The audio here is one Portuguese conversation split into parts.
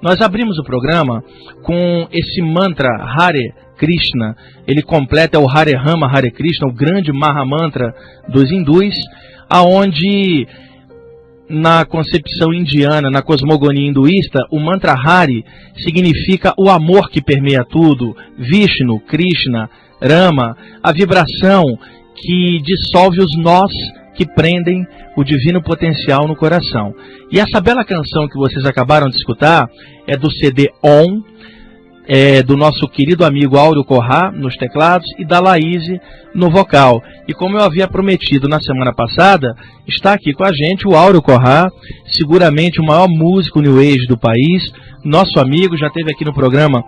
Nós abrimos o programa com esse mantra Hare Krishna. Ele completa o Hare Rama Hare Krishna, o grande Maha Mantra dos hindus, aonde na concepção indiana, na cosmogonia hinduísta, o mantra Hari significa o amor que permeia tudo, Vishnu, Krishna, Rama, a vibração que dissolve os nós que prendem o divino potencial no coração. E essa bela canção que vocês acabaram de escutar é do CD ON, do nosso querido amigo Áureo Corrá nos teclados e da Laíse no vocal. E como eu havia prometido na semana passada, está aqui com a gente o Áureo Corrá, seguramente o maior músico New Age do país, nosso amigo, já esteve aqui no programa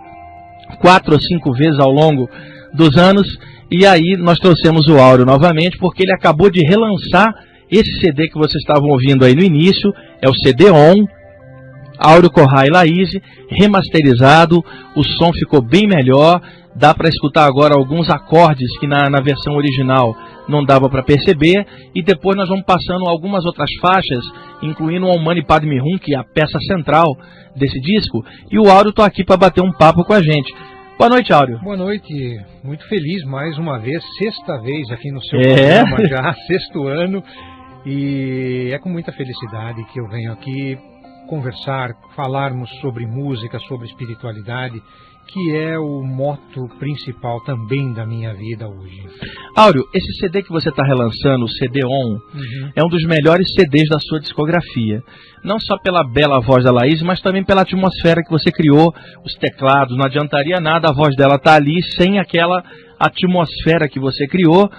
4 ou 5 vezes ao longo dos anos, e aí nós trouxemos o Áureo novamente, porque ele acabou de relançar esse CD que vocês estavam ouvindo aí no início, é o CD ON, Áureo Corrá e Laíse, remasterizado, o som ficou bem melhor, dá para escutar agora alguns acordes que na versão original não dava para perceber, e depois nós vamos passando algumas outras faixas, incluindo o Om Mani Padme Hum, que é a peça central desse disco, e o Áureo está aqui para bater um papo com a gente. Boa noite, Áureo. Boa noite, muito feliz mais uma vez, sexta vez aqui no seu programa já, sexto ano, e é com muita felicidade que eu venho aqui conversar, falarmos sobre música, sobre espiritualidade, que é o moto principal também da minha vida hoje. Áureo, esse CD que você está relançando, o CD ON, é um dos melhores CDs da sua discografia. Não só pela bela voz da Laís, mas também pela atmosfera que você criou, os teclados. Não adiantaria nada a voz dela estar ali sem aquela atmosfera que você criou.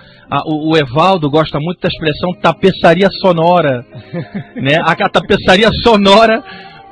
O Evaldo gosta muito da expressão tapeçaria sonora, né? A tapeçaria sonora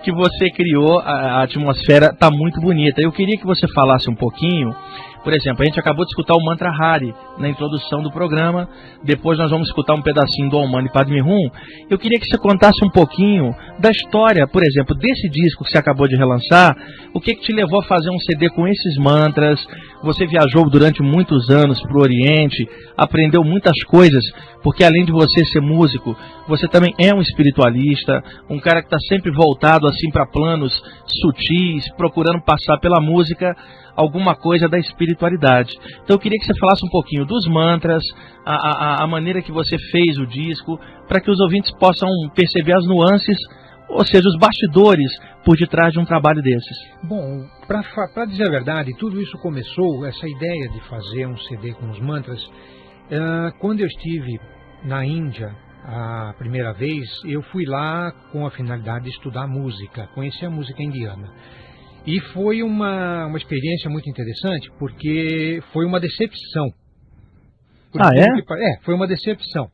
que você criou, a atmosfera está muito bonita. Eu queria que você falasse um pouquinho, por exemplo, a gente acabou de escutar o mantra Hari na introdução do programa, depois nós vamos escutar um pedacinho do Om Mani Padme Hum. Eu queria que você contasse um pouquinho da história, por exemplo, desse disco que você acabou de relançar, o que te levou a fazer um CD com esses mantras. Você viajou durante muitos anos para o Oriente, aprendeu muitas coisas, porque além de você ser músico, você também é um espiritualista, um cara que está sempre voltado assim para planos sutis, procurando passar pela música alguma coisa da espiritualidade. Então eu queria que você falasse um pouquinho dos mantras, a maneira que você fez o disco, para que os ouvintes possam perceber as nuances, ou seja, os bastidores por detrás de um trabalho desses. Bom, para dizer a verdade, tudo isso começou, essa ideia de fazer um CD com os mantras, quando eu estive na Índia a primeira vez, eu fui lá com a finalidade de estudar música, conhecer a música indiana. E foi uma experiência muito interessante, porque foi uma decepção. Foi uma decepção.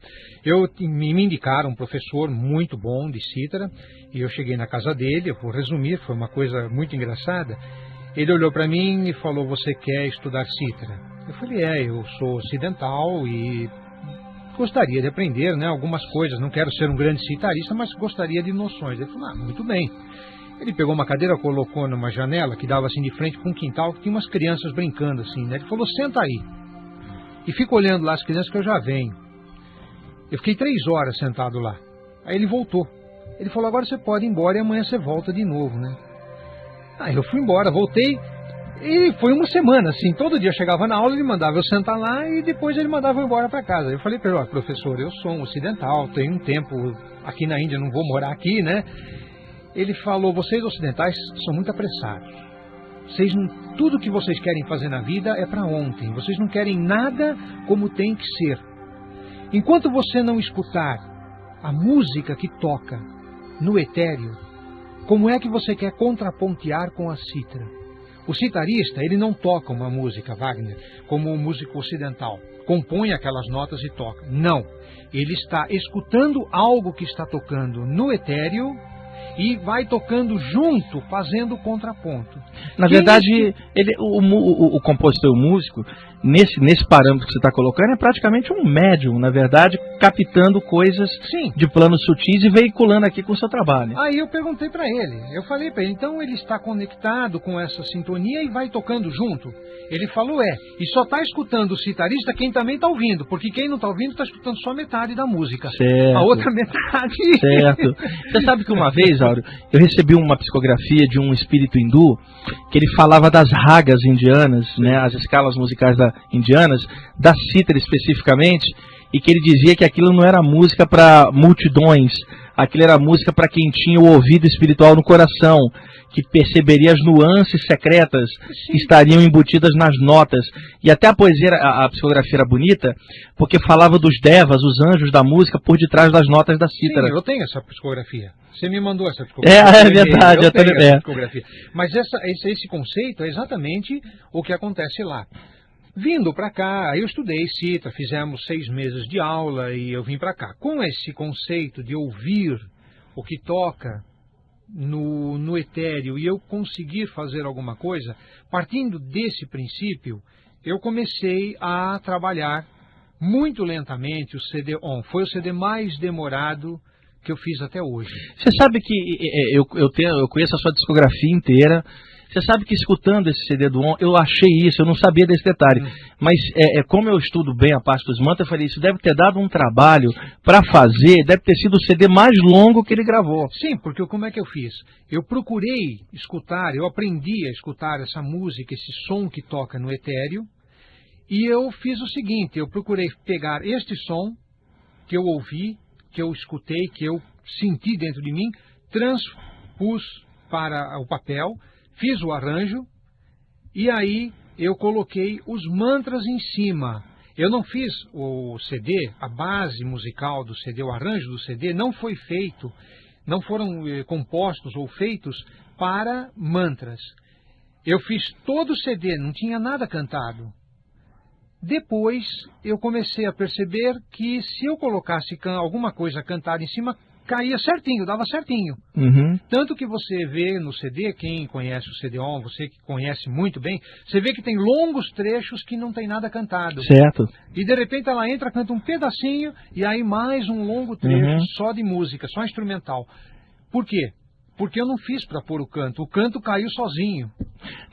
Me indicaram um professor muito bom de cítara, e eu cheguei na casa dele, eu vou resumir, foi uma coisa muito engraçada. Ele olhou para mim e falou: você quer estudar cítara? Eu falei: eu sou ocidental e gostaria de aprender, né, algumas coisas, não quero ser um grande citarista, mas gostaria de noções. Ele falou: muito bem. Ele pegou uma cadeira, colocou numa janela que dava assim de frente para um quintal, que tinha umas crianças brincando assim, né? Ele falou: senta aí. E fica olhando lá as crianças que eu já venho. Eu fiquei 3 horas sentado lá. Aí ele voltou. Ele falou: agora você pode ir embora e amanhã você volta de novo, né? Aí eu fui embora, voltei. E foi uma semana, assim, todo dia eu chegava na aula, ele mandava eu sentar lá e depois ele mandava eu embora para casa. Eu falei para ele: professor, eu sou um ocidental, tenho um tempo aqui na Índia, não vou morar aqui, né? Ele falou: vocês ocidentais são muito apressados. Tudo que vocês querem fazer na vida é para ontem. Vocês não querem nada como tem que ser. Enquanto você não escutar a música que toca no etéreo, como é que você quer contrapontear com a cítara? O citarista, ele não toca uma música, Wagner, como um músico ocidental. Compõe aquelas notas e toca. Não. Ele está escutando algo que está tocando no etéreo e vai tocando junto, fazendo contraponto. Na verdade, o compositor e o músico, nesse parâmetro que você está colocando, é praticamente um médium, na verdade, captando coisas de planos sutis e veiculando aqui com o seu trabalho. Aí eu perguntei para ele, eu falei para ele: então ele está conectado com essa sintonia e vai tocando junto? Ele falou: e só está escutando o citarista quem também está ouvindo, porque quem não está ouvindo está escutando só metade da música. Certo. A outra metade... Certo. Você sabe que uma vez vez, Áureo, eu recebi uma psicografia de um espírito hindu que ele falava das ragas indianas, né, as escalas musicais indianas, da cítara especificamente, e que ele dizia que aquilo não era música para multidões, aquilo era música para quem tinha o ouvido espiritual no coração, que perceberia as nuances secretas que estariam embutidas nas notas. E até a poesia, a psicografia era bonita, porque falava dos devas, os anjos da música, por detrás das notas da cítara. Sim, eu tenho essa psicografia. Você me mandou essa psicografia. É verdade. Eu tenho essa psicografia. Mas esse conceito é exatamente o que acontece lá. Vindo para cá, eu estudei cítara, fizemos 6 meses de aula e eu vim para cá. Com esse conceito de ouvir o que toca no etéreo e eu conseguir fazer alguma coisa, partindo desse princípio, eu comecei a trabalhar muito lentamente o CD-ON. Foi o CD mais demorado que eu fiz até hoje. Você sabe que eu conheço a sua discografia inteira. Você sabe que escutando esse CD do ON, eu achei isso, eu não sabia desse detalhe. Mas como eu estudo bem a parte dos mantras, eu falei, isso deve ter dado um trabalho para fazer, deve ter sido o CD mais longo que ele gravou. Sim, porque como é que eu fiz? Eu procurei escutar, eu aprendi a escutar essa música, esse som que toca no etéreo, e eu fiz o seguinte, eu procurei pegar este som que eu ouvi, que eu escutei, que eu senti dentro de mim, transpus para o papel, fiz o arranjo e aí eu coloquei os mantras em cima. Eu não fiz o CD, a base musical do CD, o arranjo do CD não foi feito, não foram compostos ou feitos para mantras. Eu fiz todo o CD, não tinha nada cantado. Depois eu comecei a perceber que se eu colocasse alguma coisa cantada em cima, caía certinho, dava certinho. Tanto que você vê no CD, quem conhece o CD-ON, você que conhece muito bem, você vê que tem longos trechos que não tem nada cantado. Certo. E de repente ela entra, canta um pedacinho, e aí mais um longo trecho só de música, só instrumental. Por quê? Porque eu não fiz para pôr o canto caiu sozinho.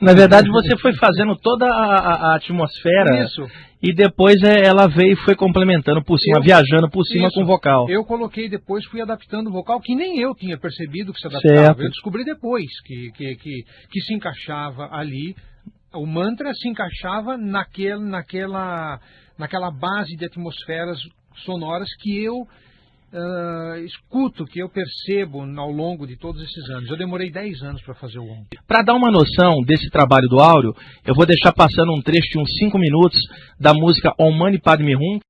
Na verdade, você foi fazendo toda a atmosfera. Isso. E depois ela veio e foi complementando por cima, viajando por cima com o vocal. Eu coloquei depois, fui adaptando o vocal, que nem eu tinha percebido que se adaptava. Certo. Eu descobri depois que se encaixava ali. O mantra se encaixava naquela base de atmosferas sonoras que eu escuto, que eu percebo ao longo de todos esses anos. Eu demorei 10 anos para fazer o ON. Para dar uma noção desse trabalho do Áureo, eu vou deixar passando um trecho de uns 5 minutos da música Om Mani Padme Hum.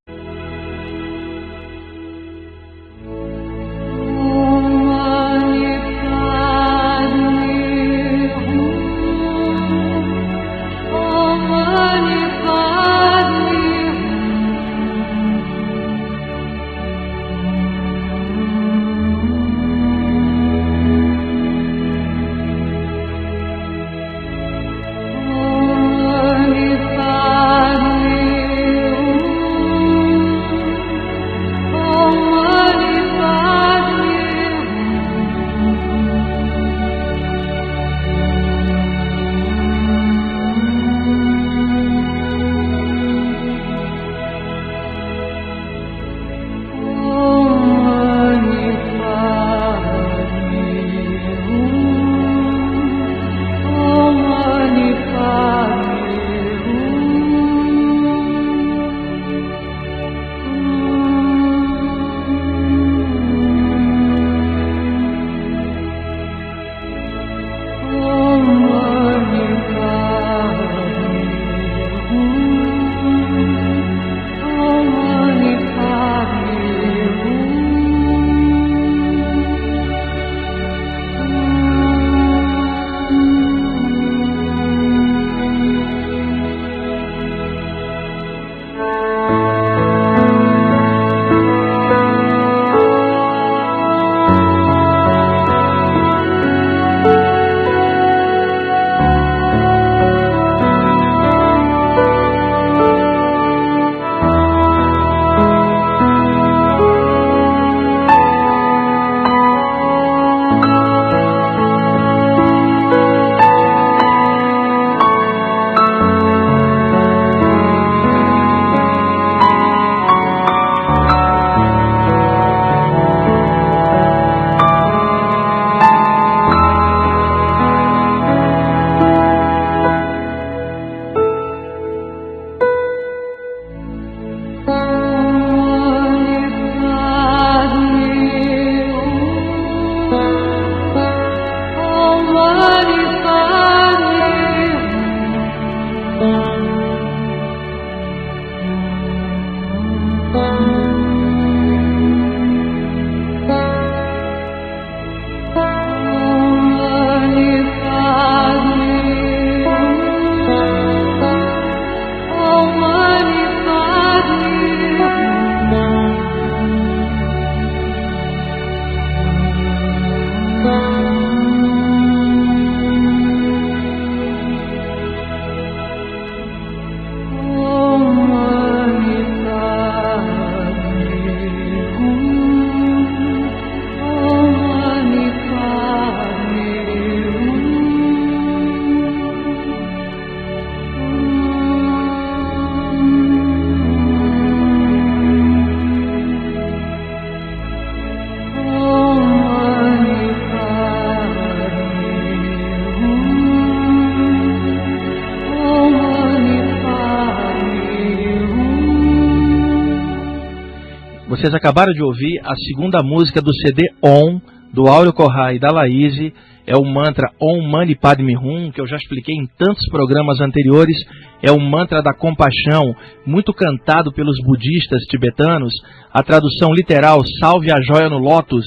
Vocês acabaram de ouvir a segunda música do CD OM, do Áureo Corrêa e da Laíse. É o mantra Om Mani Padme Hum, que eu já expliquei em tantos programas anteriores. É o mantra da compaixão, muito cantado pelos budistas tibetanos. A tradução literal, salve a joia no lótus,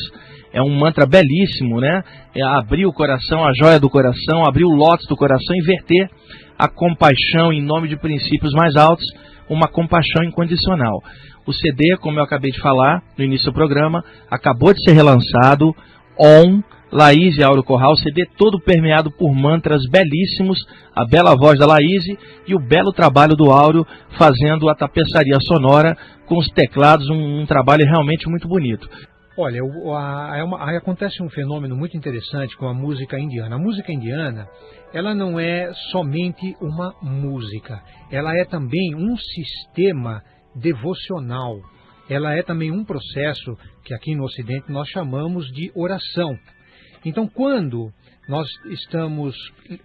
é um mantra belíssimo, né? É abrir o coração, a joia do coração, abrir o lótus do coração e verter a compaixão em nome de princípios mais altos, uma compaixão incondicional. O CD, como eu acabei de falar no início do programa, acabou de ser relançado, OM, Laíse e Áureo Corrêa, o CD todo permeado por mantras belíssimos, a bela voz da Laíse e o belo trabalho do Áureo fazendo a tapeçaria sonora com os teclados, um trabalho realmente muito bonito. Olha, aí acontece um fenômeno muito interessante com a música indiana. A música indiana, ela não é somente uma música, ela é também um sistema devocional. Ela é também um processo que aqui no Ocidente nós chamamos de oração. Então, quando nós estamos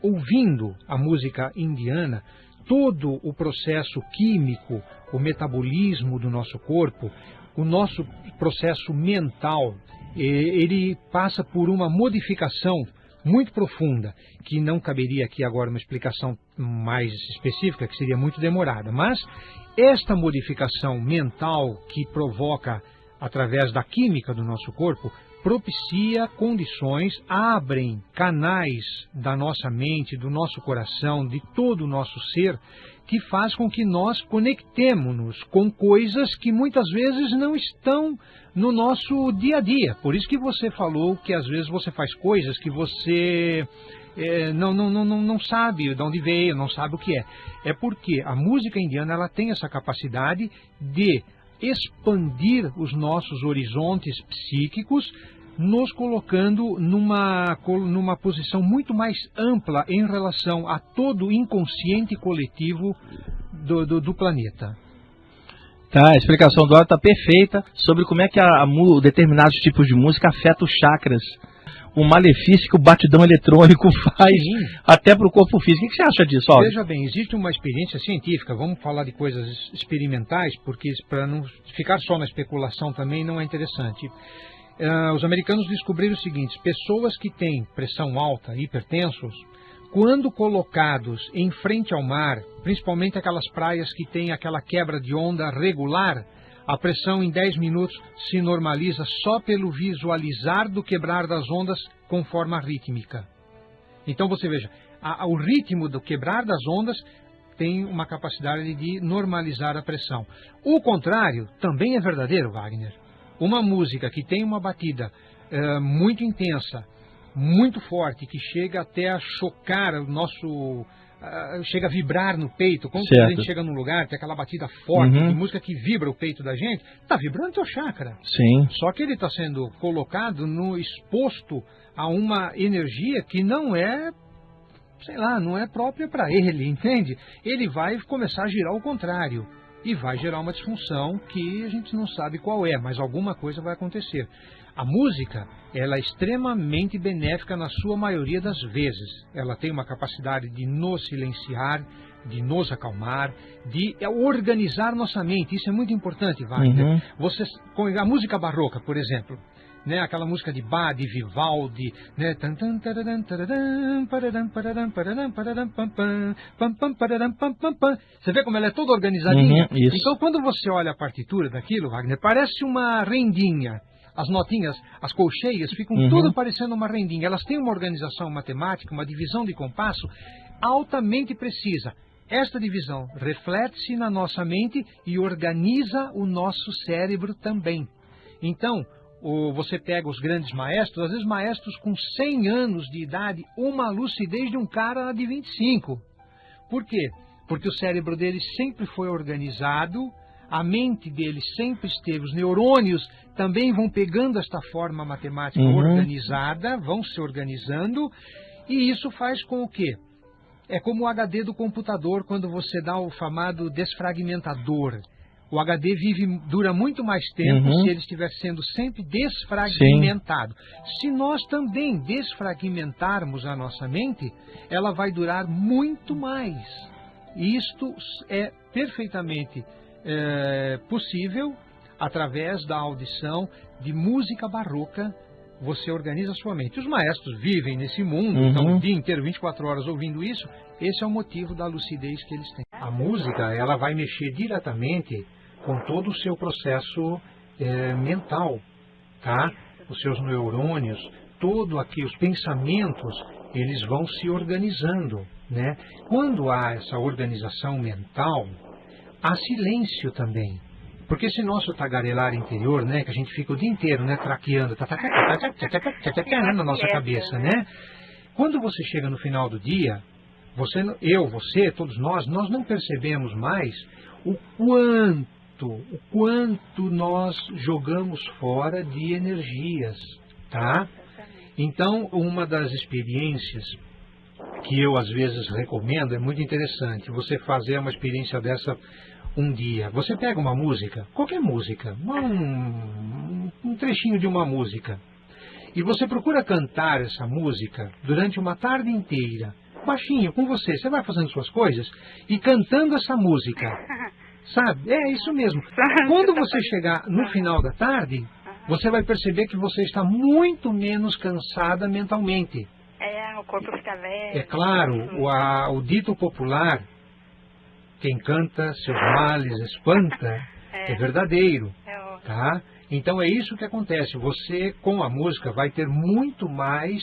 ouvindo a música indiana, todo o processo químico, o metabolismo do nosso corpo, o nosso processo mental, ele passa por uma modificação muito profunda, que não caberia aqui agora uma explicação mais específica, que seria muito demorada. Mas esta modificação mental que provoca através da química do nosso corpo, propicia condições, abrem canais da nossa mente, do nosso coração, de todo o nosso ser, que faz com que nós conectemos-nos com coisas que muitas vezes não estão no nosso dia a dia. Por isso que você falou que às vezes você faz coisas que você não sabe de onde veio, não sabe o que é. É porque a música indiana ela tem essa capacidade de expandir os nossos horizontes psíquicos, nos colocando numa posição muito mais ampla em relação a todo o inconsciente coletivo do planeta. Tá, a explicação do Áureo está perfeita sobre como é que determinados tipos de música afetam os chakras. O malefício que o batidão eletrônico faz até para o corpo físico. O que você acha disso, Áureo? Veja bem, existe uma experiência científica, vamos falar de coisas experimentais, porque para não ficar só na especulação também não é interessante. Os americanos descobriram o seguinte: pessoas que têm pressão alta, hipertensos, quando colocados em frente ao mar, principalmente aquelas praias que têm aquela quebra de onda regular, a pressão em 10 minutos se normaliza só pelo visualizar do quebrar das ondas com forma rítmica. Então você veja, o ritmo do quebrar das ondas tem uma capacidade de normalizar a pressão. O contrário também é verdadeiro, Wagner. Uma música que tem uma batida muito intensa, muito forte, que chega até a chocar o nosso... chega a vibrar no peito. Quando a gente chega num lugar, tem aquela batida forte, de música que vibra o peito da gente, está vibrando teu chakra. Sim. Só que ele está sendo colocado, exposto a uma energia que não é, sei lá, não é própria para ele, entende? Ele vai começar a girar ao contrário. E vai gerar uma disfunção que a gente não sabe qual é, mas alguma coisa vai acontecer. A música, ela é extremamente benéfica na sua maioria das vezes. Ela tem uma capacidade de nos silenciar, de nos acalmar, de organizar nossa mente. Isso é muito importante, Wagner. Com a música barroca, por exemplo, né, aquela música de Bach, de Vivaldi, né, você vê como ela é toda organizadinha? Então, quando você olha a partitura daquilo, Wagner, parece uma rendinha. As notinhas, as colcheias, ficam tudo parecendo uma rendinha. Elas têm uma organização matemática, uma divisão de compasso altamente precisa. Esta divisão reflete-se na nossa mente e organiza o nosso cérebro também. Então, você pega os grandes maestros, às vezes maestros com 100 anos de idade, uma lucidez de um cara de 25. Por quê? Porque o cérebro dele sempre foi organizado, a mente dele sempre esteve, os neurônios também vão pegando esta forma matemática organizada, vão se organizando, e isso faz com o quê? É como o HD do computador, quando você dá o chamado desfragmentador. O HD dura muito mais tempo se ele estiver sendo sempre desfragmentado. Se nós também desfragmentarmos a nossa mente, ela vai durar muito mais. E isto é perfeitamente possível através da audição de música barroca, você organiza a sua mente. Os maestros vivem nesse mundo, estão o dia inteiro, 24 horas ouvindo isso. Esse é o motivo da lucidez que eles têm. A música, ela vai mexer diretamente com todo o seu processo mental, tá? Os seus neurônios, todo aqui, os pensamentos, eles vão se organizando, né? Quando há essa organização mental, há silêncio também. Porque esse nosso tagarelar interior, né, que a gente fica o dia inteiro, né, traqueando, na nossa cabeça, né? Quando você chega no final do dia, você, todos nós não percebemos mais o quanto nós jogamos fora de energias, tá? Então, uma das experiências que eu às vezes recomendo, é muito interessante, você fazer uma experiência dessa um dia. Você pega uma música, qualquer música, um trechinho de uma música, e você procura cantar essa música durante uma tarde inteira, baixinho, com você. Você vai fazendo suas coisas e cantando essa música, sabe? É isso mesmo. Quando você chegar no final da tarde, você vai perceber que você está muito menos cansada mentalmente. O corpo fica velho. É claro, o dito popular, quem canta seus males espanta, é verdadeiro, tá? Então é isso que acontece. Você, com a música, vai ter muito mais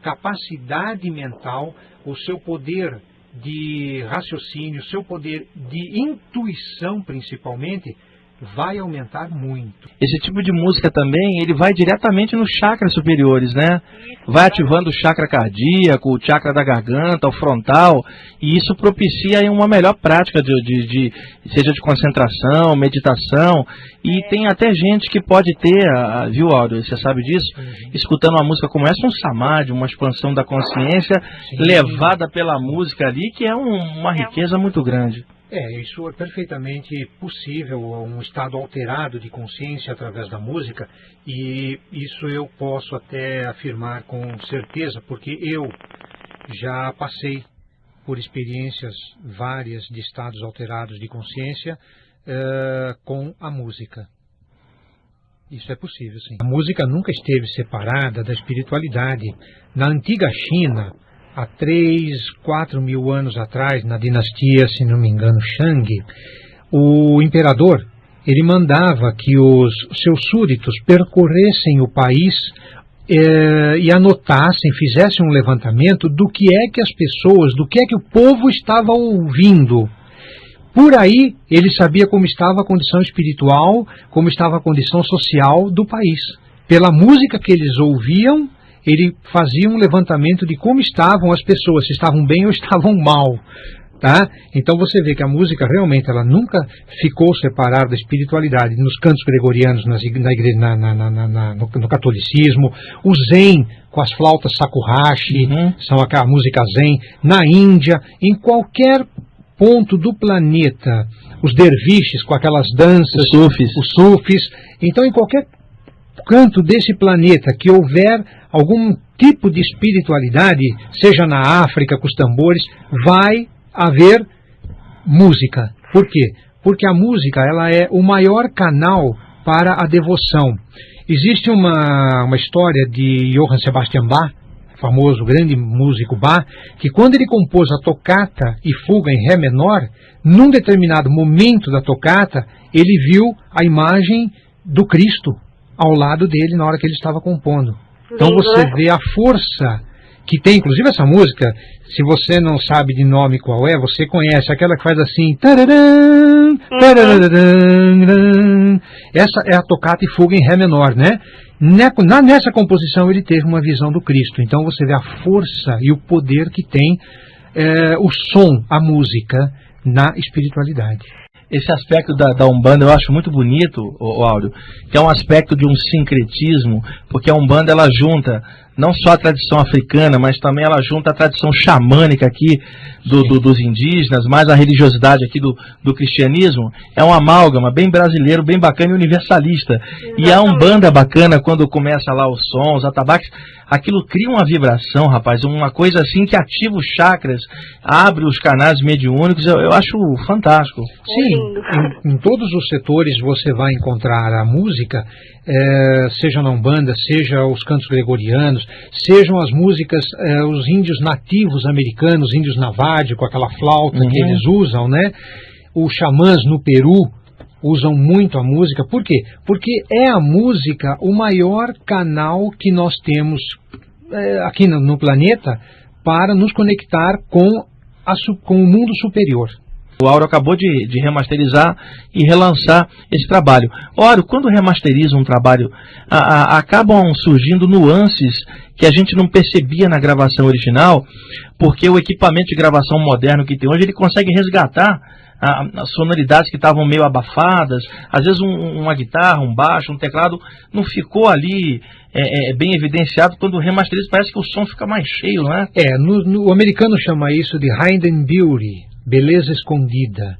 capacidade mental, o seu poder de raciocínio, o seu poder de intuição, principalmente, vai aumentar muito. Esse tipo de música também, ele vai diretamente nos chakras superiores, né? Vai ativando o chakra cardíaco, o chakra da garganta, o frontal, e isso propicia aí uma melhor prática seja de concentração, meditação, e tem até gente que pode ter, viu, Áureo, você sabe disso? Escutando uma música como essa, um samadhi, uma expansão da consciência, levada pela música ali, que é uma riqueza muito grande. Isso é perfeitamente possível, um estado alterado de consciência através da música, e isso eu posso até afirmar com certeza, porque eu já passei por experiências várias de estados alterados de consciência com a música. Isso é possível, sim. A música nunca esteve separada da espiritualidade. Na antiga China, há 4 mil anos atrás, na dinastia, se não me engano, Shang, o imperador, ele mandava que os seus súditos percorressem o país e anotassem, fizessem um levantamento do que é que as pessoas, do que é que o povo estava ouvindo. Por aí, ele sabia como estava a condição espiritual, como estava a condição social do país. Pela música que eles ouviam, ele fazia um levantamento de como estavam as pessoas, se estavam bem ou estavam mal, tá? Então você vê que a música realmente ela nunca ficou separada da espiritualidade. Nos cantos gregorianos, no catolicismo, o Zen com as flautas shakuhachi, são a música Zen, na Índia, em qualquer ponto do planeta, os derviches com aquelas danças, os sufis. Então em qualquer canto desse planeta que houver algum tipo de espiritualidade, seja na África com os tambores, vai haver música. Por quê? Porque a música ela é o maior canal para a devoção. Existe uma história de Johann Sebastian Bach, famoso grande músico Bach, que quando ele compôs a tocata e fuga em Ré menor, num determinado momento da tocata, ele viu a imagem do Cristo ao lado dele na hora que ele estava compondo. Então você vê a força que tem, inclusive essa música, se você não sabe de nome qual é, você conhece aquela que faz assim, tararam, tararam, essa é a tocata e fuga em Ré menor, né? Nessa composição ele teve uma visão do Cristo. Então você vê a força e o poder que tem o som, a música na espiritualidade. Esse aspecto da Umbanda eu acho muito bonito, Áureo, que é um aspecto de um sincretismo, porque a Umbanda ela junta não só a tradição africana, mas também ela junta a tradição xamânica aqui dos indígenas, mais a religiosidade aqui do cristianismo. É um amálgama bem brasileiro, bem bacana e universalista. Exatamente. E a Umbanda bacana, quando começa lá os sons, atabaques, aquilo cria uma vibração, rapaz, uma coisa assim que ativa os chakras, abre os canais mediúnicos, eu acho fantástico. Sim, em todos os setores você vai encontrar a música, seja na Umbanda, seja os cantos gregorianos, sejam as músicas, os índios nativos americanos, índios Navajo, com aquela flauta que eles usam, né? Os xamãs no Peru usam muito a música. Por quê? Porque é a música o maior canal que nós temos aqui no planeta para nos conectar com o mundo superior. O Áureo acabou de remasterizar e relançar esse trabalho. Ora, quando remasteriza um trabalho, acabam surgindo nuances que a gente não percebia na gravação original, porque o equipamento de gravação moderno que tem hoje, ele consegue resgatar as sonoridades que estavam meio abafadas. Às vezes uma guitarra, um baixo, um teclado não ficou ali bem evidenciado. Quando remasteriza, parece que o som fica mais cheio, não é? O americano chama isso de hidden beauty, beleza escondida.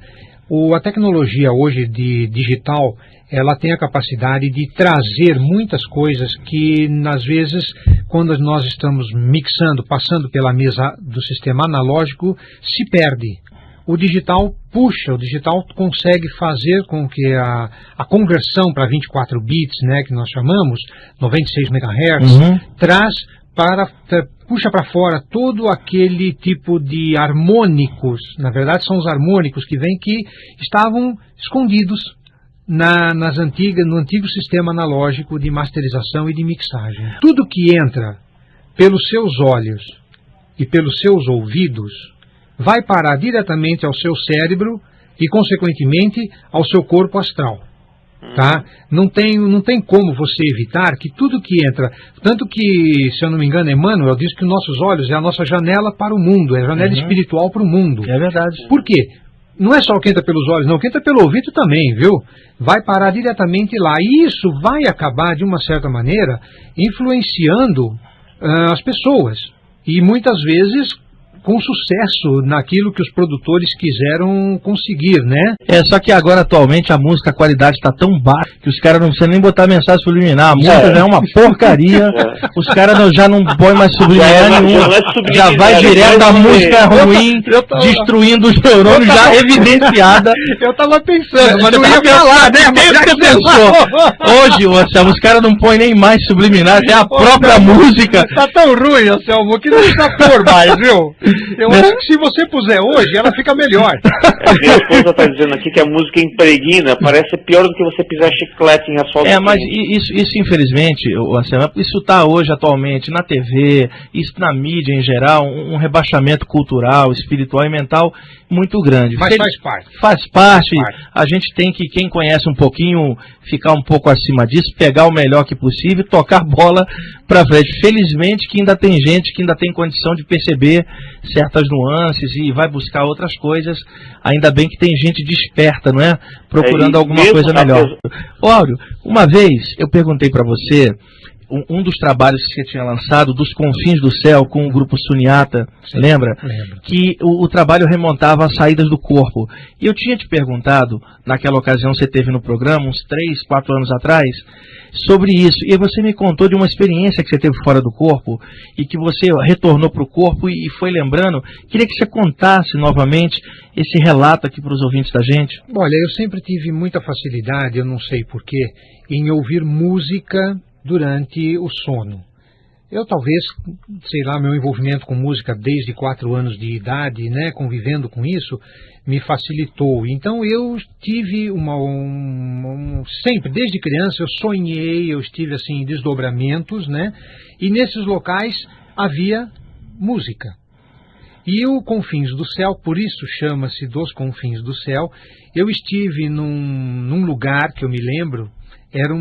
A tecnologia hoje de digital, ela tem a capacidade de trazer muitas coisas que, às vezes, quando nós estamos mixando, passando pela mesa do sistema analógico, se perde. O digital puxa, o digital consegue fazer com que a conversão para 24 bits, né, que nós chamamos, 96 MHz, puxa para fora todo aquele tipo de harmônicos, na verdade são os harmônicos que vêm, que estavam escondidos no antigo sistema analógico de masterização e de mixagem. Tudo que entra pelos seus olhos e pelos seus ouvidos vai parar diretamente ao seu cérebro e, consequentemente, ao seu corpo astral. Tá? Não tem como você evitar que tudo que entra... Tanto que, se eu não me engano, Emmanuel diz que os nossos olhos é a nossa janela para o mundo, é a janela espiritual para o mundo. É verdade. Por quê? Não é só o que entra pelos olhos, não. O que entra pelo ouvido também, viu? Vai parar diretamente lá. E isso vai acabar, de uma certa maneira, influenciando as pessoas. E, muitas vezes, com sucesso naquilo que os produtores quiseram conseguir, né? Só que agora, atualmente, a música, a qualidade está tão baixa que os caras não precisam nem botar mensagem subliminar. A música já é uma porcaria. Os caras já não põem mais subliminar nenhuma. Já vai direto da música ruim, destruindo os neurônios já evidenciada. Eu tava pensando, mas não ia falar, né? Mas você pensou. Hoje, os caras não põem nem mais subliminar, é a própria música. Tá tão ruim, Anselmo, que não precisa pôr mais, viu? Eu acho que se você puser hoje, ela fica melhor. Minha esposa está dizendo aqui que a música impregna, parece pior do que você pisar chiclete em asfalto. Mas isso infelizmente, isso está hoje, atualmente, na TV, isso na mídia em geral, um rebaixamento cultural, espiritual e mental muito grande. Mas faz parte. Faz parte. A gente tem que, quem conhece um pouquinho, ficar um pouco acima disso, pegar o melhor que possível, tocar bola para frente. Felizmente que ainda tem gente que ainda tem condição de perceber certas nuances e vai buscar outras coisas. Ainda bem que tem gente desperta, não é? Procurando alguma coisa melhor. Áureo, uma vez eu perguntei para você, um dos trabalhos que você tinha lançado, Dos Confins do Céu, com o grupo Sunyata, lembra? Lembro. Que o trabalho remontava às saídas do corpo. E eu tinha te perguntado, naquela ocasião você teve no programa, uns 3, 4 anos atrás, sobre isso. E você me contou de uma experiência que você teve fora do corpo, e que você retornou para o corpo e foi lembrando. Queria que você contasse novamente esse relato aqui para os ouvintes da gente. Olha, eu sempre tive muita facilidade, eu não sei porquê, em ouvir música durante o sono. Eu talvez, sei lá, meu envolvimento com música desde 4 anos de idade, né, convivendo com isso, me facilitou. Então eu tive sempre, desde criança, eu sonhei, eu estive assim em desdobramentos, né, e nesses locais havia música. E o Confins do Céu, por isso chama-se Dos Confins do Céu, eu estive num lugar que eu me lembro. Era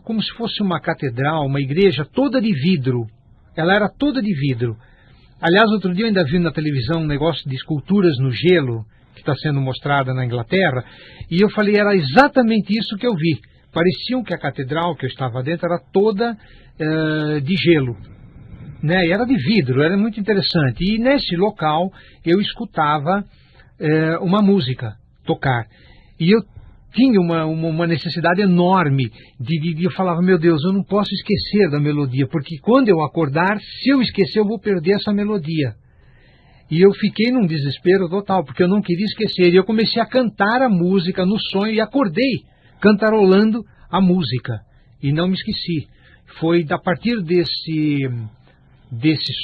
como se fosse uma catedral, uma igreja toda de vidro. Ela era toda de vidro. Aliás, outro dia eu ainda vi na televisão um negócio de esculturas no gelo, que está sendo mostrada na Inglaterra, e eu falei, era exatamente isso que eu vi. Parecia que a catedral que eu estava dentro era toda de gelo. né? E era de vidro, era muito interessante. E nesse local eu escutava uma música tocar. E eu tinha uma necessidade enorme de eu falava, meu Deus, eu não posso esquecer da melodia, porque quando eu acordar, se eu esquecer, eu vou perder essa melodia. E eu fiquei num desespero total, porque eu não queria esquecer. E eu comecei a cantar a música no sonho e acordei cantarolando a música. E não me esqueci. Foi a partir desse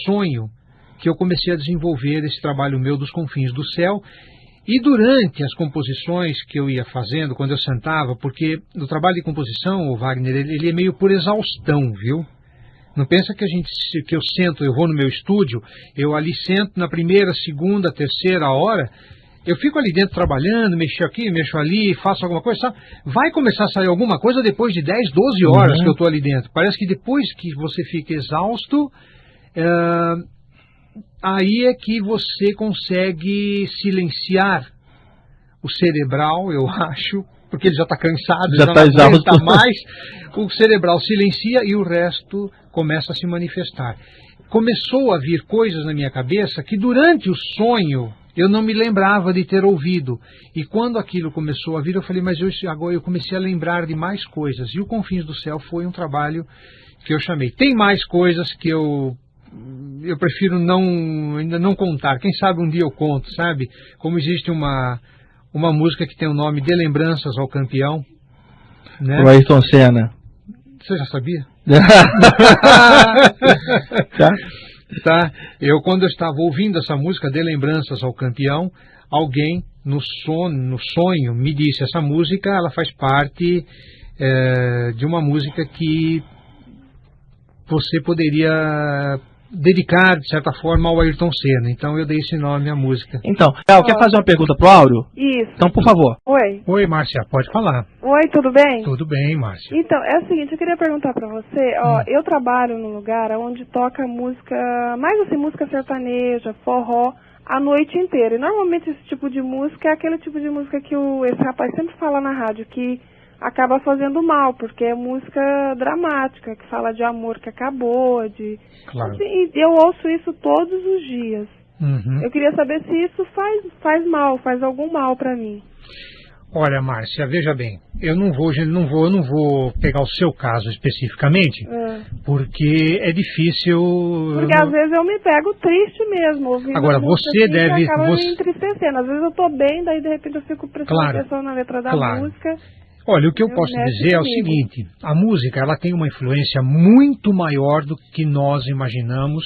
sonho que eu comecei a desenvolver esse trabalho meu dos Confins do Céu. E durante as composições que eu ia fazendo, quando eu sentava, porque no trabalho de composição, o Wagner, ele é meio por exaustão, viu? Não pensa que eu sento, eu vou no meu estúdio, eu ali sento na primeira, segunda, terceira hora, eu fico ali dentro trabalhando, mexo aqui, mexo ali, faço alguma coisa, sabe? Vai começar a sair alguma coisa depois de 10, 12 horas que eu estou ali dentro. Parece que depois que você fica exausto, aí é que você consegue silenciar o cerebral, eu acho, porque ele já está cansado, já não aguenta mais. O cerebral silencia e o resto começa a se manifestar. Começou a vir coisas na minha cabeça que durante o sonho eu não me lembrava de ter ouvido. E quando aquilo começou a vir, eu falei, mas agora eu comecei a lembrar de mais coisas. E o Confins do Céu foi um trabalho que eu chamei. Tem mais coisas que eu prefiro ainda não contar. Quem sabe um dia eu conto, sabe? Como existe uma música que tem o nome de Lembranças ao Campeão, né? O Ayrton Senna. Você já sabia? Tá. Quando eu estava ouvindo essa música de Lembranças ao Campeão, alguém no sonho me disse, essa música ela faz parte de uma música que você poderia dedicar, de certa forma, ao Ayrton Senna. Então eu dei esse nome à música. Então, quer fazer uma pergunta pro Áureo? Isso. Então, por favor. Oi. Oi, Márcia, pode falar. Oi, tudo bem? Tudo bem, Márcia. Então, é o seguinte, eu queria perguntar pra você, eu trabalho num lugar onde toca música, mais assim, música sertaneja, forró, a noite inteira. E normalmente esse tipo de música é aquele tipo de música que esse rapaz sempre fala na rádio, que acaba fazendo mal, porque é música dramática, que fala de amor que acabou, Claro. Assim, e eu ouço isso todos os dias. Uhum. Eu queria saber se isso faz mal, faz algum mal pra mim. Olha, Márcia, veja bem, eu não vou pegar o seu caso especificamente, porque é difícil. Porque às vezes eu me pego triste mesmo, ouvindo. Agora você assim, deve. Acaba me entristecendo. Às vezes eu tô bem, daí de repente eu fico prestando atenção na letra da música. Olha, o que eu posso dizer é o seguinte, a música ela tem uma influência muito maior do que nós imaginamos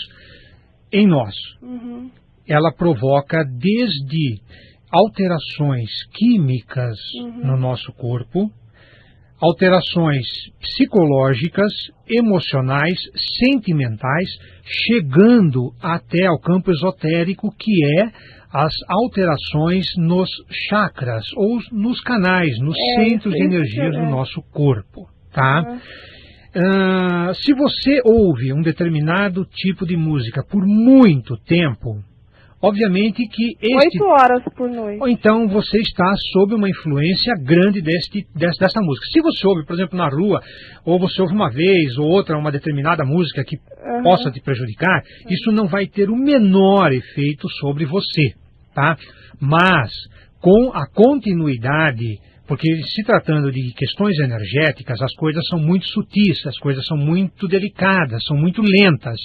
em nós. Uhum. Ela provoca desde alterações químicas no nosso corpo, alterações psicológicas, emocionais, sentimentais, chegando até ao campo esotérico, que é as alterações nos chakras, ou nos canais, nos centros de energias do nosso corpo, tá? Se você ouve um determinado tipo de música por muito tempo, obviamente que 8 horas por noite. Ou então você está sob uma influência grande dessa música. Se você ouve, por exemplo, na rua, ou você ouve uma vez ou outra uma determinada música que possa te prejudicar, isso não vai ter o menor efeito sobre você, tá? Mas com a continuidade, porque se tratando de questões energéticas, as coisas são muito sutis, as coisas são muito delicadas, são muito lentas.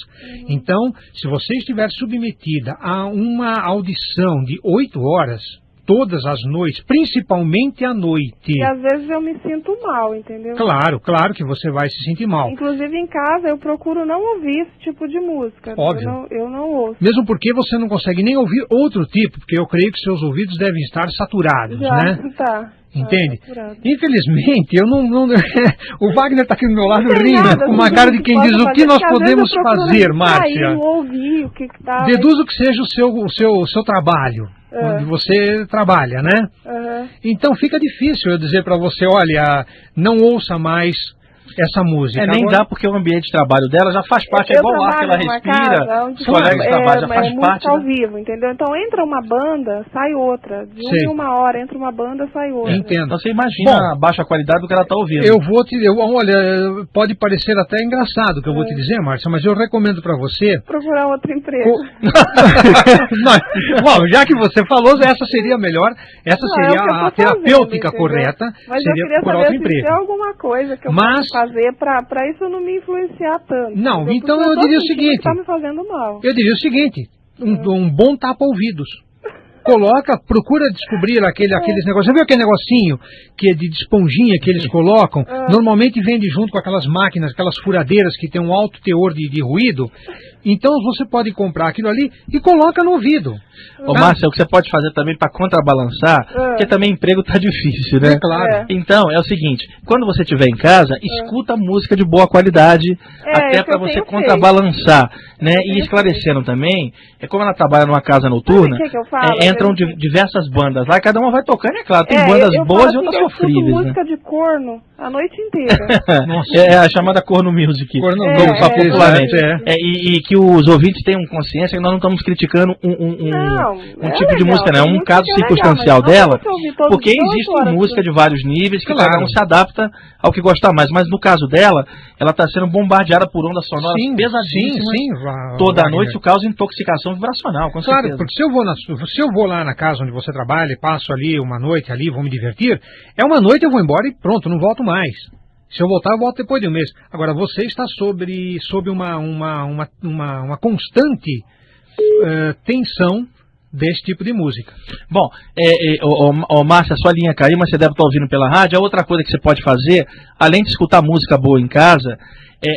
Então, se você estiver submetida a uma audição de 8 horas, todas as noites, principalmente à noite... E às vezes eu me sinto mal, entendeu? Claro que você vai se sentir mal. Inclusive em casa eu procuro não ouvir esse tipo de música. Óbvio. Eu não ouço. Mesmo porque você não consegue nem ouvir outro tipo, porque eu creio que seus ouvidos devem estar saturados, né? Tá. Entende? Infelizmente, eu não o Wagner está aqui do meu lado rindo, com uma cara de quem diz o que nós podemos fazer, Márcia. Deduzo que seja o seu trabalho, onde você trabalha, né? Então fica difícil eu dizer para você, olha, não ouça mais essa música. Nem dá, porque o ambiente de trabalho dela já faz parte, é igual o ar que ela respira, os colegas de trabalho já faz parte. Ao vivo, entendeu? Então entra uma banda, sai outra. De uma hora entra uma banda, sai outra. Entendo. Então você imagina a baixa qualidade do que ela está ouvindo. Olha, pode parecer até engraçado o que eu vou te dizer, Márcia, mas eu recomendo para você... procurar outro emprego. Bom, já que você falou, essa seria a melhor, seria a terapêutica correta, mas seria eu queria procurar saber outro emprego. Se tem alguma coisa que eu posso fazer para isso não me influenciar tanto. Não, então eu diria o seguinte... Está me fazendo mal. Eu diria o seguinte, um bom tapa-ouvidos. Procura descobrir aqueles negócios. Já viu aquele negocinho que é de esponjinha que eles colocam? Normalmente vende junto com aquelas máquinas, aquelas furadeiras que tem um alto teor de ruído. Então você pode comprar aquilo ali e coloca no ouvido. Ô, Márcia, o que você pode fazer também para contrabalançar, porque também emprego tá difícil, né? É claro. Então, é o seguinte, quando você estiver em casa, escuta música de boa qualidade, até para você contrabalançar, né? E esclarecendo também, como ela trabalha numa casa noturna, entram diversas bandas lá, e cada uma vai tocando, é claro, tem bandas boas e outras sofríveis. Eu música de corno a noite inteira. Nossa. É a chamada corno music. Corno popularmente. E que os ouvintes tenham consciência que nós não estamos criticando um tipo de música, não. É um caso circunstancial dela, porque existe música de vários níveis que cada um se adapta ao que gostar mais. Mas no caso dela, ela está sendo bombardeada por ondas sonoras pesadíssimas toda a noite, o causa intoxicação vibracional, com certeza. Claro, porque se eu vou lá na casa onde você trabalha e passo ali uma noite ali, vou me divertir, uma noite eu vou embora e pronto, não volto mais. Se eu voltar, eu volto depois de um mês. Agora, você está sob uma constante tensão desse tipo de música. Bom, Márcia, a sua linha caiu, mas você deve estar ouvindo pela rádio. A outra coisa que você pode fazer, além de escutar música boa em casa,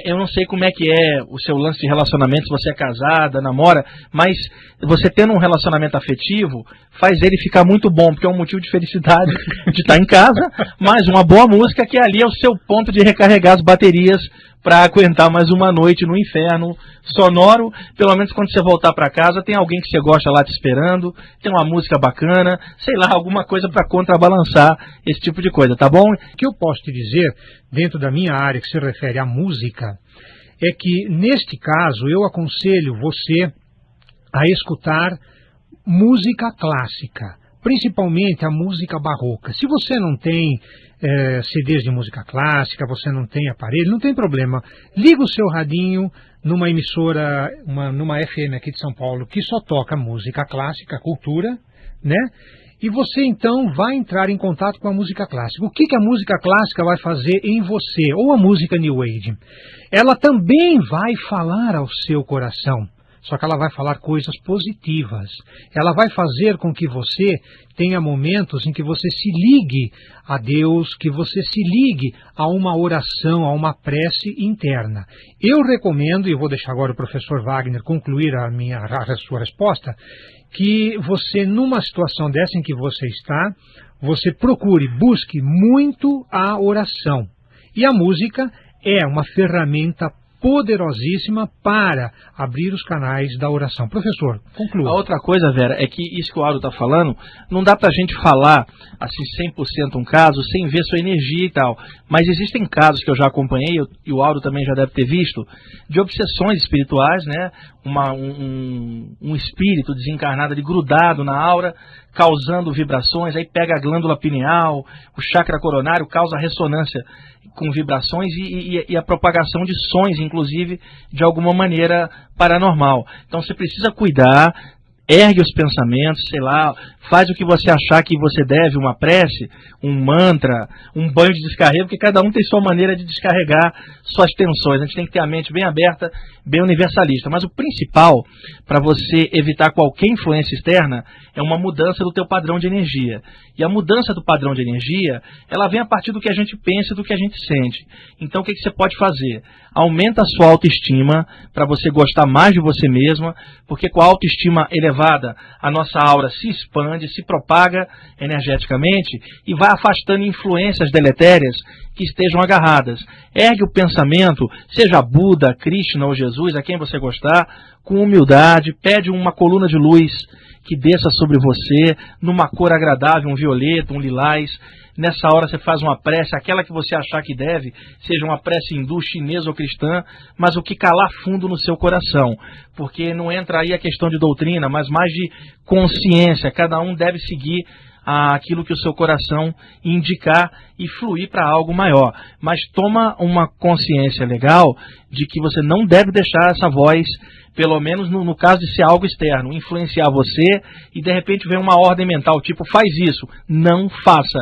eu não sei como é que é o seu lance de relacionamento, se você é casada, namora, mas você tendo um relacionamento afetivo, faz ele ficar muito bom, porque é um motivo de felicidade de estar em casa, mas uma boa música que ali é o seu ponto de recarregar as baterias para aguentar mais uma noite no inferno sonoro. Pelo menos quando você voltar para casa, tem alguém que você gosta lá te esperando, tem uma música bacana, sei lá, alguma coisa para contrabalançar esse tipo de coisa, tá bom? O que eu posso te dizer, dentro da minha área que se refere à música, é que neste caso eu aconselho você a escutar música clássica, principalmente a música barroca. Se você não tem CDs de música clássica, você não tem aparelho, não tem problema. Liga o seu radinho numa emissora, numa FM aqui de São Paulo, que só toca música clássica, cultura, né? E você então vai entrar em contato com a música clássica. O que a música clássica vai fazer em você? Ou a música New Age? Ela também vai falar ao seu coração. Só que ela vai falar coisas positivas. Ela vai fazer com que você tenha momentos em que você se ligue a Deus, que você se ligue a uma oração, a uma prece interna. Eu recomendo, e eu vou deixar agora o professor Wagner concluir a sua resposta, que você, numa situação dessa em que você está, você busque muito a oração. E a música é uma ferramenta poderosíssima para abrir os canais da oração. Professor, conclua. A outra coisa, Vera, é que isso que o Aldo está falando, não dá para a gente falar assim 100% um caso sem ver sua energia e tal. Mas existem casos que eu já acompanhei, e o Aldo também já deve ter visto, de obsessões espirituais, né? Um espírito desencarnado ali grudado na aura, causando vibrações, aí pega a glândula pineal, o chakra coronário, causa ressonância com vibrações e a propagação de sons, inclusive, de alguma maneira paranormal. Então você precisa cuidar, ergue os pensamentos, sei lá, faz o que você achar que você deve, uma prece, um mantra, um banho de descarrego, porque cada um tem sua maneira de descarregar suas tensões. A gente tem que ter a mente bem aberta, bem universalista. Mas o principal, para você evitar qualquer influência externa, é uma mudança do teu padrão de energia. E a mudança do padrão de energia, ela vem a partir do que a gente pensa e do que a gente sente. Então o que você pode fazer? Aumenta a sua autoestima para você gostar mais de você mesma, porque com a autoestima elevada, a nossa aura se expande, se propaga energeticamente e vai afastando influências deletérias que estejam agarradas. Ergue o pensamento, seja Buda, Krishna ou Jesus, a quem você gostar, com humildade, pede uma coluna de luz que desça sobre você numa cor agradável, um violeta, um lilás. Nessa hora você faz uma prece, aquela que você achar que deve, seja uma prece hindu, chinesa ou cristã, mas o que calar fundo no seu coração, porque não entra aí a questão de doutrina, mas mais de consciência. Cada um deve seguir aquilo que o seu coração indicar e fluir para algo maior. Mas toma uma consciência legal de que você não deve deixar essa voz, pelo menos no caso de ser algo externo, influenciar você e de repente vem uma ordem mental, tipo, faz isso. Não faça.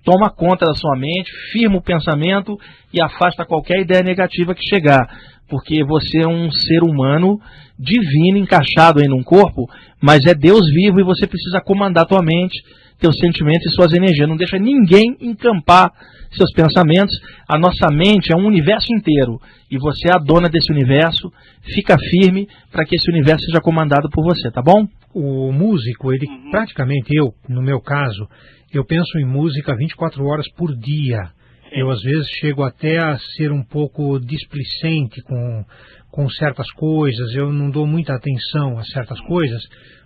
Toma conta da sua mente, firma o pensamento e afasta qualquer ideia negativa que chegar. Porque você é um ser humano divino, encaixado aí num corpo, mas é Deus vivo e você precisa comandar tua mente, teus sentimentos e suas energias. Não deixa ninguém encampar seus pensamentos. A nossa mente é um universo inteiro e você é a dona desse universo. Fica firme para que esse universo seja comandado por você, tá bom? O músico, ele praticamente, no meu caso, eu penso em música 24 horas por dia. Eu, às vezes, chego até a ser um pouco displicente com certas coisas, eu não dou muita atenção a certas coisas,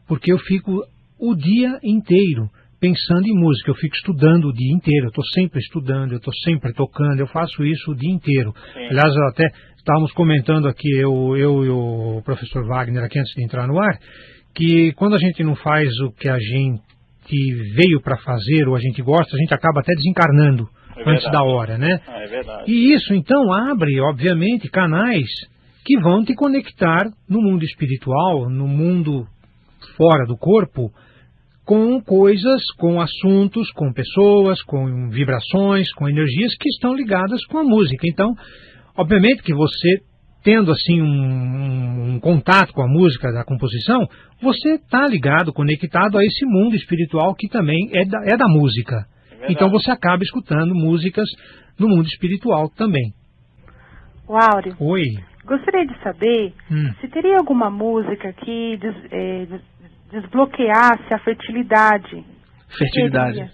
porque eu fico o dia inteiro pensando em música, eu fico estudando o dia inteiro, eu estou sempre estudando, eu estou sempre tocando, eu faço isso o dia inteiro. Sim. Aliás, até estávamos comentando aqui, eu e o professor Wagner, aqui antes de entrar no ar, que quando a gente não faz o que a gente veio para fazer, ou a gente gosta, a gente acaba até desencarnando. Antes da hora, né? É verdade. E isso, então, abre, obviamente, canais que vão te conectar no mundo espiritual, no mundo fora do corpo, com coisas, com assuntos, com pessoas, com vibrações, com energias que estão ligadas com a música. Então, obviamente que você, tendo assim um contato com a música da composição, você está ligado, conectado a esse mundo espiritual que também é da música. Então você acaba escutando músicas no mundo espiritual também. O Áureo. Oi. Gostaria de saber se teria alguma música que desbloqueasse a fertilidade. Fertilidade.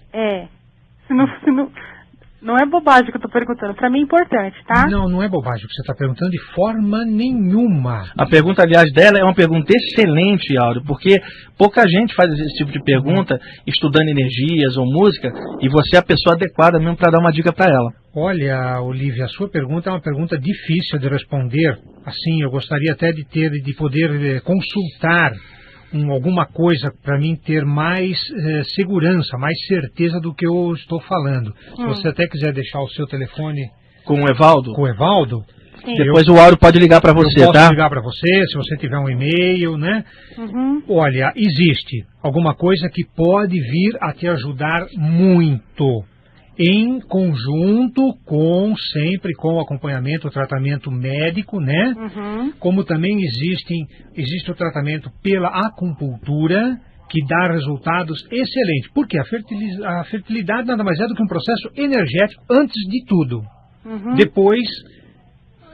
Não é bobagem que eu estou perguntando, para mim é importante, tá? Não é bobagem o que você está perguntando de forma nenhuma. A pergunta, aliás, dela é uma pergunta excelente, Áureo, porque pouca gente faz esse tipo de pergunta estudando energias ou música, e você é a pessoa adequada mesmo para dar uma dica para ela. Olha, Olívia, a sua pergunta é uma pergunta difícil de responder. Assim, eu gostaria até de poder consultar alguma coisa para mim ter mais segurança, mais certeza do que eu estou falando. Se você até quiser deixar o seu telefone com o Evaldo, sim. Depois o Áureo pode ligar para você, eu posso tá? ligar para você, se você tiver um e-mail, né? Olha, existe alguma coisa que pode vir a te ajudar muito, em conjunto sempre com o acompanhamento, o tratamento médico, né? Como também existe o tratamento pela acupuntura, que dá resultados excelentes. Porque a fertilidade nada mais é do que um processo energético antes de tudo. Depois,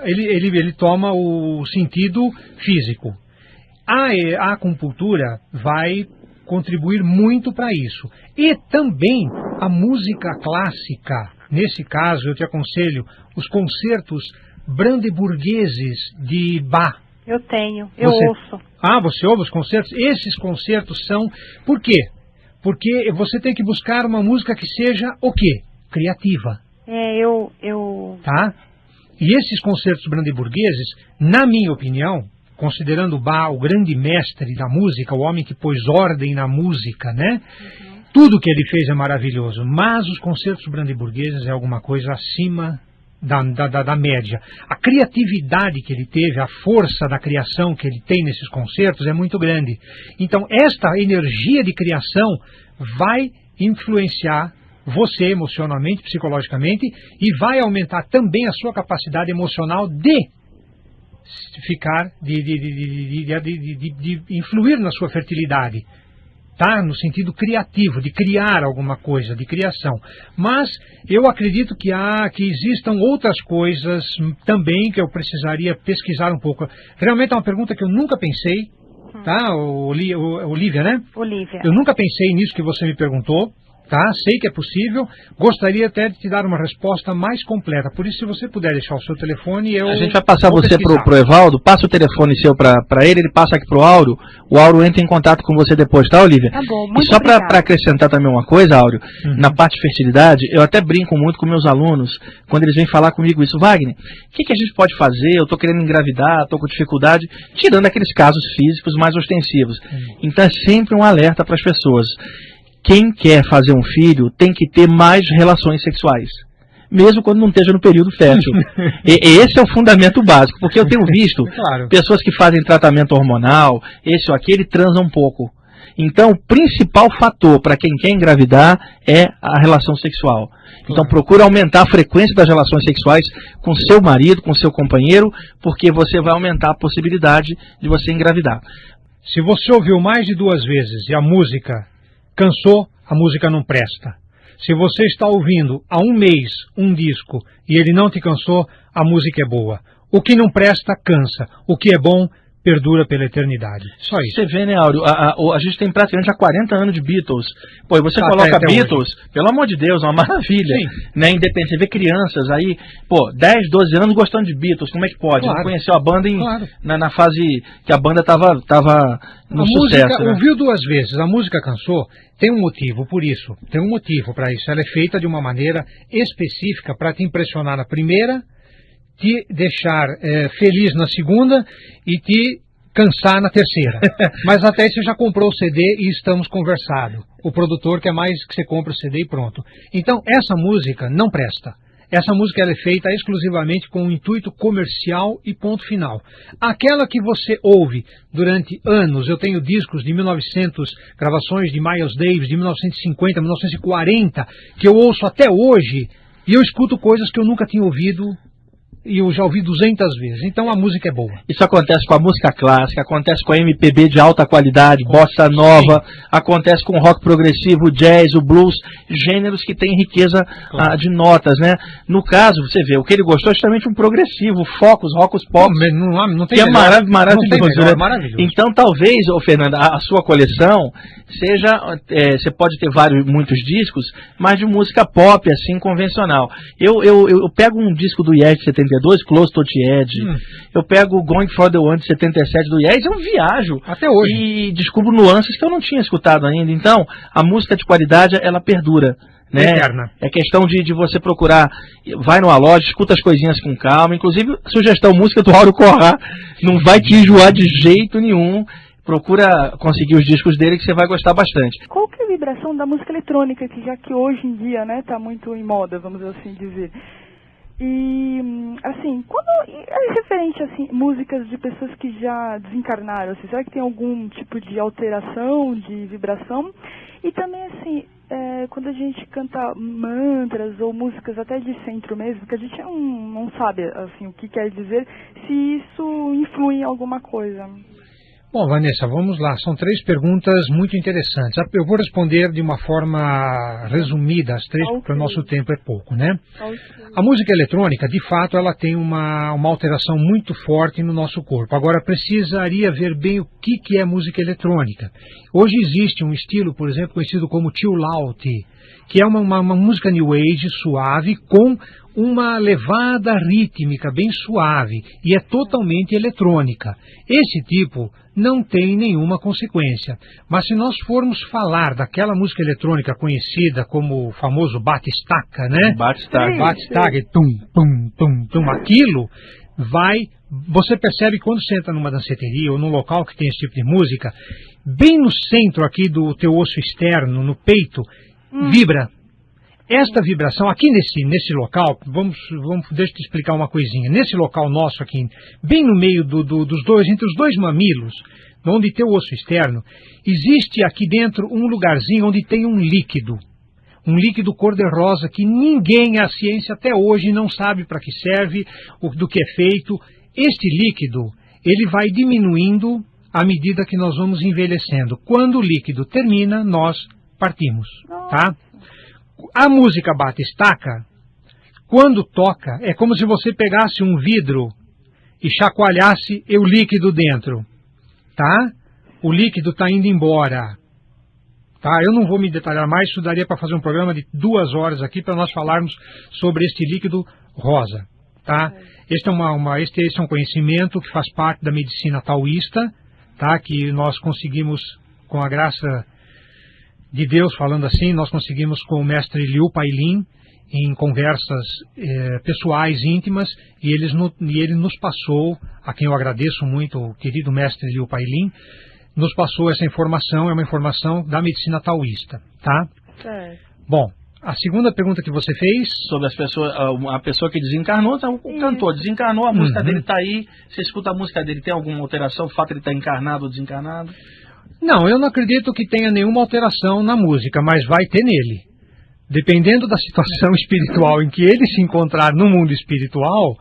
ele toma o sentido físico. A acupuntura vai contribuir muito para isso. E também a música clássica. Nesse caso, eu te aconselho os concertos brandeburgueses de Bach. Eu tenho, eu ouço. Você ouve os concertos? Esses concertos são... Por quê? Porque você tem que buscar uma música que seja o quê? Criativa. Tá? E esses concertos brandeburgueses, na minha opinião, considerando Bach o grande mestre da música, o homem que pôs ordem na música, né? Tudo que ele fez é maravilhoso, mas os concertos brandeburgueses é alguma coisa acima da média. A criatividade que ele teve, a força da criação que ele tem nesses concertos é muito grande. Então, esta energia de criação vai influenciar você emocionalmente, psicologicamente, e vai aumentar também a sua capacidade emocional de influir na sua fertilidade, tá? No sentido criativo, de criar alguma coisa, de criação. Mas eu acredito que existam outras coisas também que eu precisaria pesquisar um pouco. Realmente é uma pergunta que eu nunca pensei, tá? Olívia, né? Olívia. Eu nunca pensei nisso que você me perguntou, tá? Sei que é possível. Gostaria até de te dar uma resposta mais completa. Por isso, se você puder deixar o seu telefone, a gente vai passar você pro Evaldo, passa o telefone seu para ele passa aqui pro Áureo, o Áureo entra em contato com você depois, tá, Olívia? Tá bom, muito E só para acrescentar também uma coisa, Áureo, na parte de fertilidade, eu até brinco muito com meus alunos, quando eles vêm falar comigo isso, Wagner, o que a gente pode fazer? Eu tô querendo engravidar, tô com dificuldade, tirando aqueles casos físicos mais ostensivos. Então é sempre um alerta para as pessoas. Quem quer fazer um filho tem que ter mais relações sexuais, mesmo quando não esteja no período fértil. Esse é o fundamento básico, porque eu tenho visto pessoas que fazem tratamento hormonal, esse ou aquele, transam um pouco. Então, o principal fator para quem quer engravidar é a relação sexual. Então, procura aumentar a frequência das relações sexuais com seu marido, com seu companheiro, porque você vai aumentar a possibilidade de você engravidar. Se você ouviu mais de 2 vezes e a música cansou, a música não presta. Se você está ouvindo há 1 mês um disco e ele não te cansou, a música é boa. O que não presta, cansa. O que é bom, perdura pela eternidade. Só isso. Você vê, né, Áureo? A gente tem praticamente já 40 anos de Beatles. Pô, e você coloca Beatles, hoje. Pelo amor de Deus, é uma maravilha. Né, independente, você vê crianças aí, 10, 12 anos gostando de Beatles, como é que pode? Não conheceu a banda na fase que a banda tava no sucesso. Música, ouviu 2 vezes, a música cansou, tem um motivo por isso, tem um motivo para isso. Ela é feita de uma maneira específica para te impressionar na primeira, te deixar feliz na segunda e te cansar na terceira. Mas até aí você já comprou o CD e estamos conversando. O produtor quer mais que você compre o CD e pronto. Então, essa música não presta. Essa música ela é feita exclusivamente com um intuito comercial e ponto final. Aquela que você ouve durante anos, eu tenho discos de 1900, gravações de Miles Davis, de 1950, 1940, que eu ouço até hoje, e eu escuto coisas que eu nunca tinha ouvido, e eu já ouvi 200 vezes. Então a música é boa. Isso acontece com a música clássica, acontece com a MPB de alta qualidade, bossa nova, acontece com o rock progressivo, o jazz, o blues, gêneros que têm riqueza de notas, né? No caso, você vê, o que ele gostou é justamente um progressivo, Focus, Rocos Pop, não tem que melhor, é maravilhoso, né? Maravilhoso. Então talvez, Fernanda, a sua coleção seja, você pode ter muitos discos, mas de música pop, assim, convencional. Eu pego um disco do Yes de 72, Close to the Edge, eu pego Going for the One de 77 do Yes, eu viajo até hoje e descubro nuances que eu não tinha escutado ainda. Então, a música de qualidade, ela perdura, né? Eterna. É questão de você procurar, vai numa loja, escuta as coisinhas com calma, inclusive, sugestão, música do Áureo Corrá, não vai te enjoar de jeito nenhum. Procura conseguir os discos dele que você vai gostar bastante. Qual que é a vibração da música eletrônica, que já que hoje em dia, né, tá muito em moda, vamos assim dizer? E, assim, quando é referente, assim, músicas de pessoas que já desencarnaram, assim, será que tem algum tipo de alteração, de vibração? E também, assim, quando a gente canta mantras ou músicas até de centro mesmo, que a gente não sabe, assim, o que quer dizer, se isso influi em alguma coisa. Bom, Vanessa, vamos lá. São 3 perguntas muito interessantes. Eu vou responder de uma forma resumida, as 3, porque o nosso tempo é pouco, né? A música eletrônica, de fato, ela tem uma alteração muito forte no nosso corpo. Agora, precisaria ver bem o que é música eletrônica. Hoje existe um estilo, por exemplo, conhecido como chill out, que é uma música new age suave com uma levada rítmica bem suave e é totalmente eletrônica. Esse tipo não tem nenhuma consequência. Mas se nós formos falar daquela música eletrônica conhecida como o famoso bate-estaca, né? Bate-estaca, tum, tum, tum, tum, aquilo você percebe quando você entra numa danceteria ou num local que tem esse tipo de música, bem no centro aqui do teu osso externo, no peito, vibra. Esta vibração, aqui nesse local, deixa eu te explicar uma coisinha. Nesse local nosso aqui, bem no meio entre os 2 mamilos, onde tem o osso externo, existe aqui dentro um lugarzinho onde tem um líquido cor-de-rosa que ninguém, a ciência até hoje, não sabe para que serve, do que é feito. Este líquido, ele vai diminuindo à medida que nós vamos envelhecendo. Quando o líquido termina, nós partimos, tá? A música bate-estaca, quando toca, é como se você pegasse um vidro e chacoalhasse o líquido dentro, tá? O líquido está indo embora, Tá? Eu não vou me detalhar mais, isso daria para fazer um programa de 2 horas aqui para nós falarmos sobre este líquido rosa. Tá? Este é um conhecimento que faz parte da medicina taoísta, tá? Que nós conseguimos, com a graça de Deus, falando assim, nós conseguimos com o mestre Liu Pailin, em conversas pessoais, íntimas, e ele nos passou, a quem eu agradeço muito, o querido mestre Liu Pailin, nos passou essa informação, é uma informação da medicina taoísta, tá? Bom, a segunda pergunta que você fez... Sobre as pessoas, a pessoa que desencarnou, o cantor desencarnou, a música dele está aí, você escuta a música dele, tem alguma alteração, o fato de ele estar encarnado ou desencarnado? Não, eu não acredito que tenha nenhuma alteração na música, mas vai ter nele. Dependendo da situação espiritual em que ele se encontrar no mundo espiritual,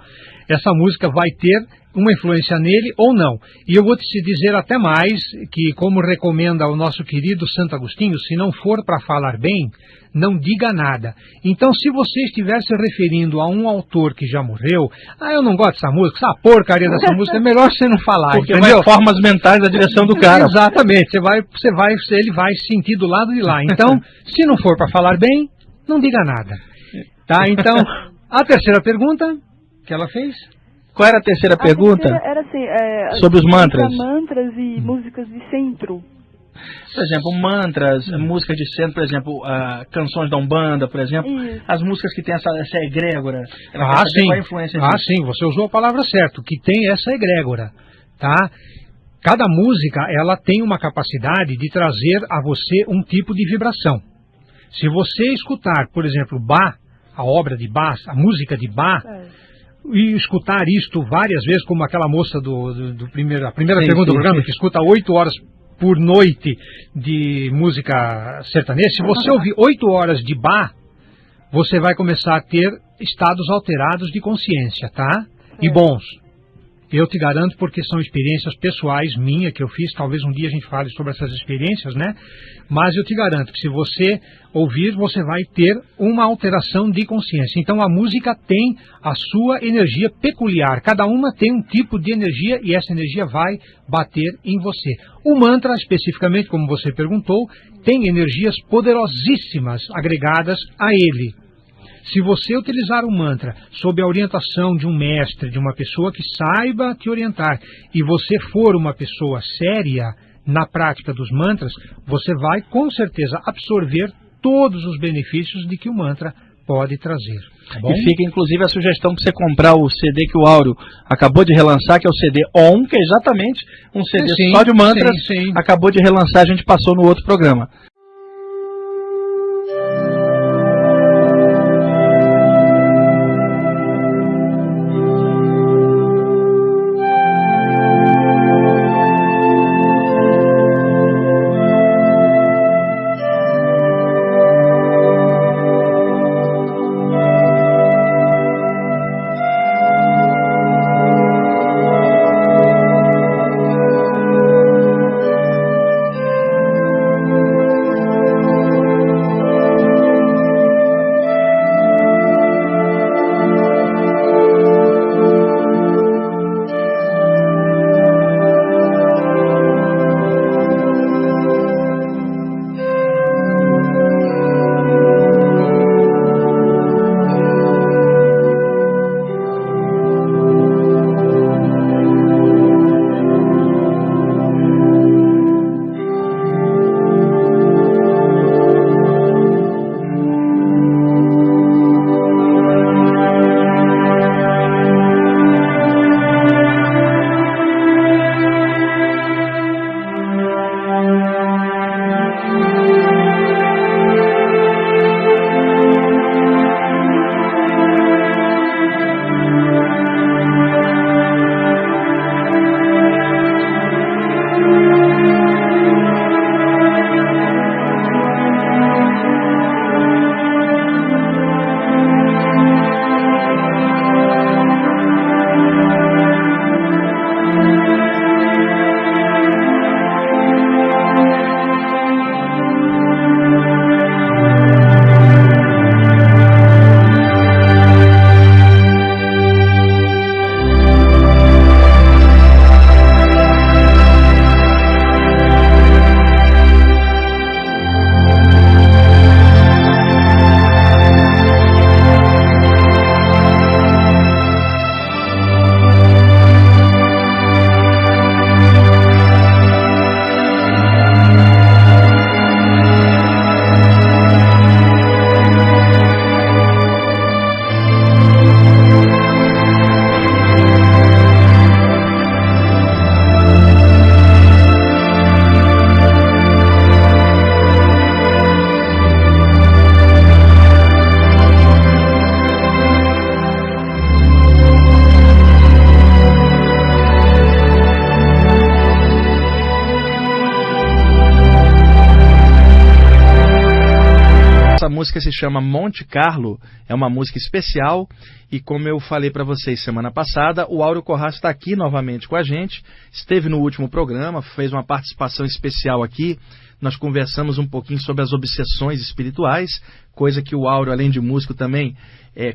essa música vai ter uma influência nele ou não. E eu vou te dizer até mais, que como recomenda o nosso querido Santo Agostinho, se não for para falar bem, não diga nada. Então, se você estiver se referindo a um autor que já morreu, eu não gosto dessa música, essa porcaria dessa música, é melhor você não falar. Porque entendeu? vai formas mentais da direção do cara. Exatamente, ele vai se sentir do lado de lá. Então, se não for para falar bem, não diga nada. Tá? Então, a terceira pergunta que ela fez... Qual era a terceira pergunta? Era assim, sobre os mantras. Mantras e músicas de centro. Por exemplo, mantras, músicas de centro, por exemplo, canções da Umbanda, por exemplo, as músicas que tem essa egrégora. Sim. Qual a influência disso? Sim, você usou a palavra certa, que tem essa egrégora, tá? Cada música, ela tem uma capacidade de trazer a você um tipo de vibração. Se você escutar, por exemplo, Bach, a obra de Bach, a música de Bach, e escutar isto várias vezes, como aquela moça a primeira pergunta do programa, que escuta 8 horas por noite de música sertaneja, se você ouvir 8 horas de Bach, você vai começar a ter estados alterados de consciência, tá? E bons. Eu te garanto, porque são experiências pessoais minhas que eu fiz, talvez um dia a gente fale sobre essas experiências, né? Mas eu te garanto que se você ouvir, você vai ter uma alteração de consciência. Então a música tem a sua energia peculiar, cada uma tem um tipo de energia e essa energia vai bater em você. O mantra, especificamente, como você perguntou, tem energias poderosíssimas agregadas a ele. Se você utilizar o mantra sob a orientação de um mestre, de uma pessoa que saiba te orientar, e você for uma pessoa séria na prática dos mantras, você vai com certeza absorver todos os benefícios de que o mantra pode trazer. Tá bom? E fica inclusive a sugestão para você comprar o CD que o Áureo acabou de relançar, que é o CD OM, que é exatamente um CD só de mantras, acabou de relançar, a gente passou no outro programa. Essa música se chama Monte Carlo, é uma música especial e como eu falei para vocês semana passada, o Áureo Corrás está aqui novamente com a gente, esteve no último programa, fez uma participação especial aqui, nós conversamos um pouquinho sobre as obsessões espirituais, coisa que o Áureo, além de músico, também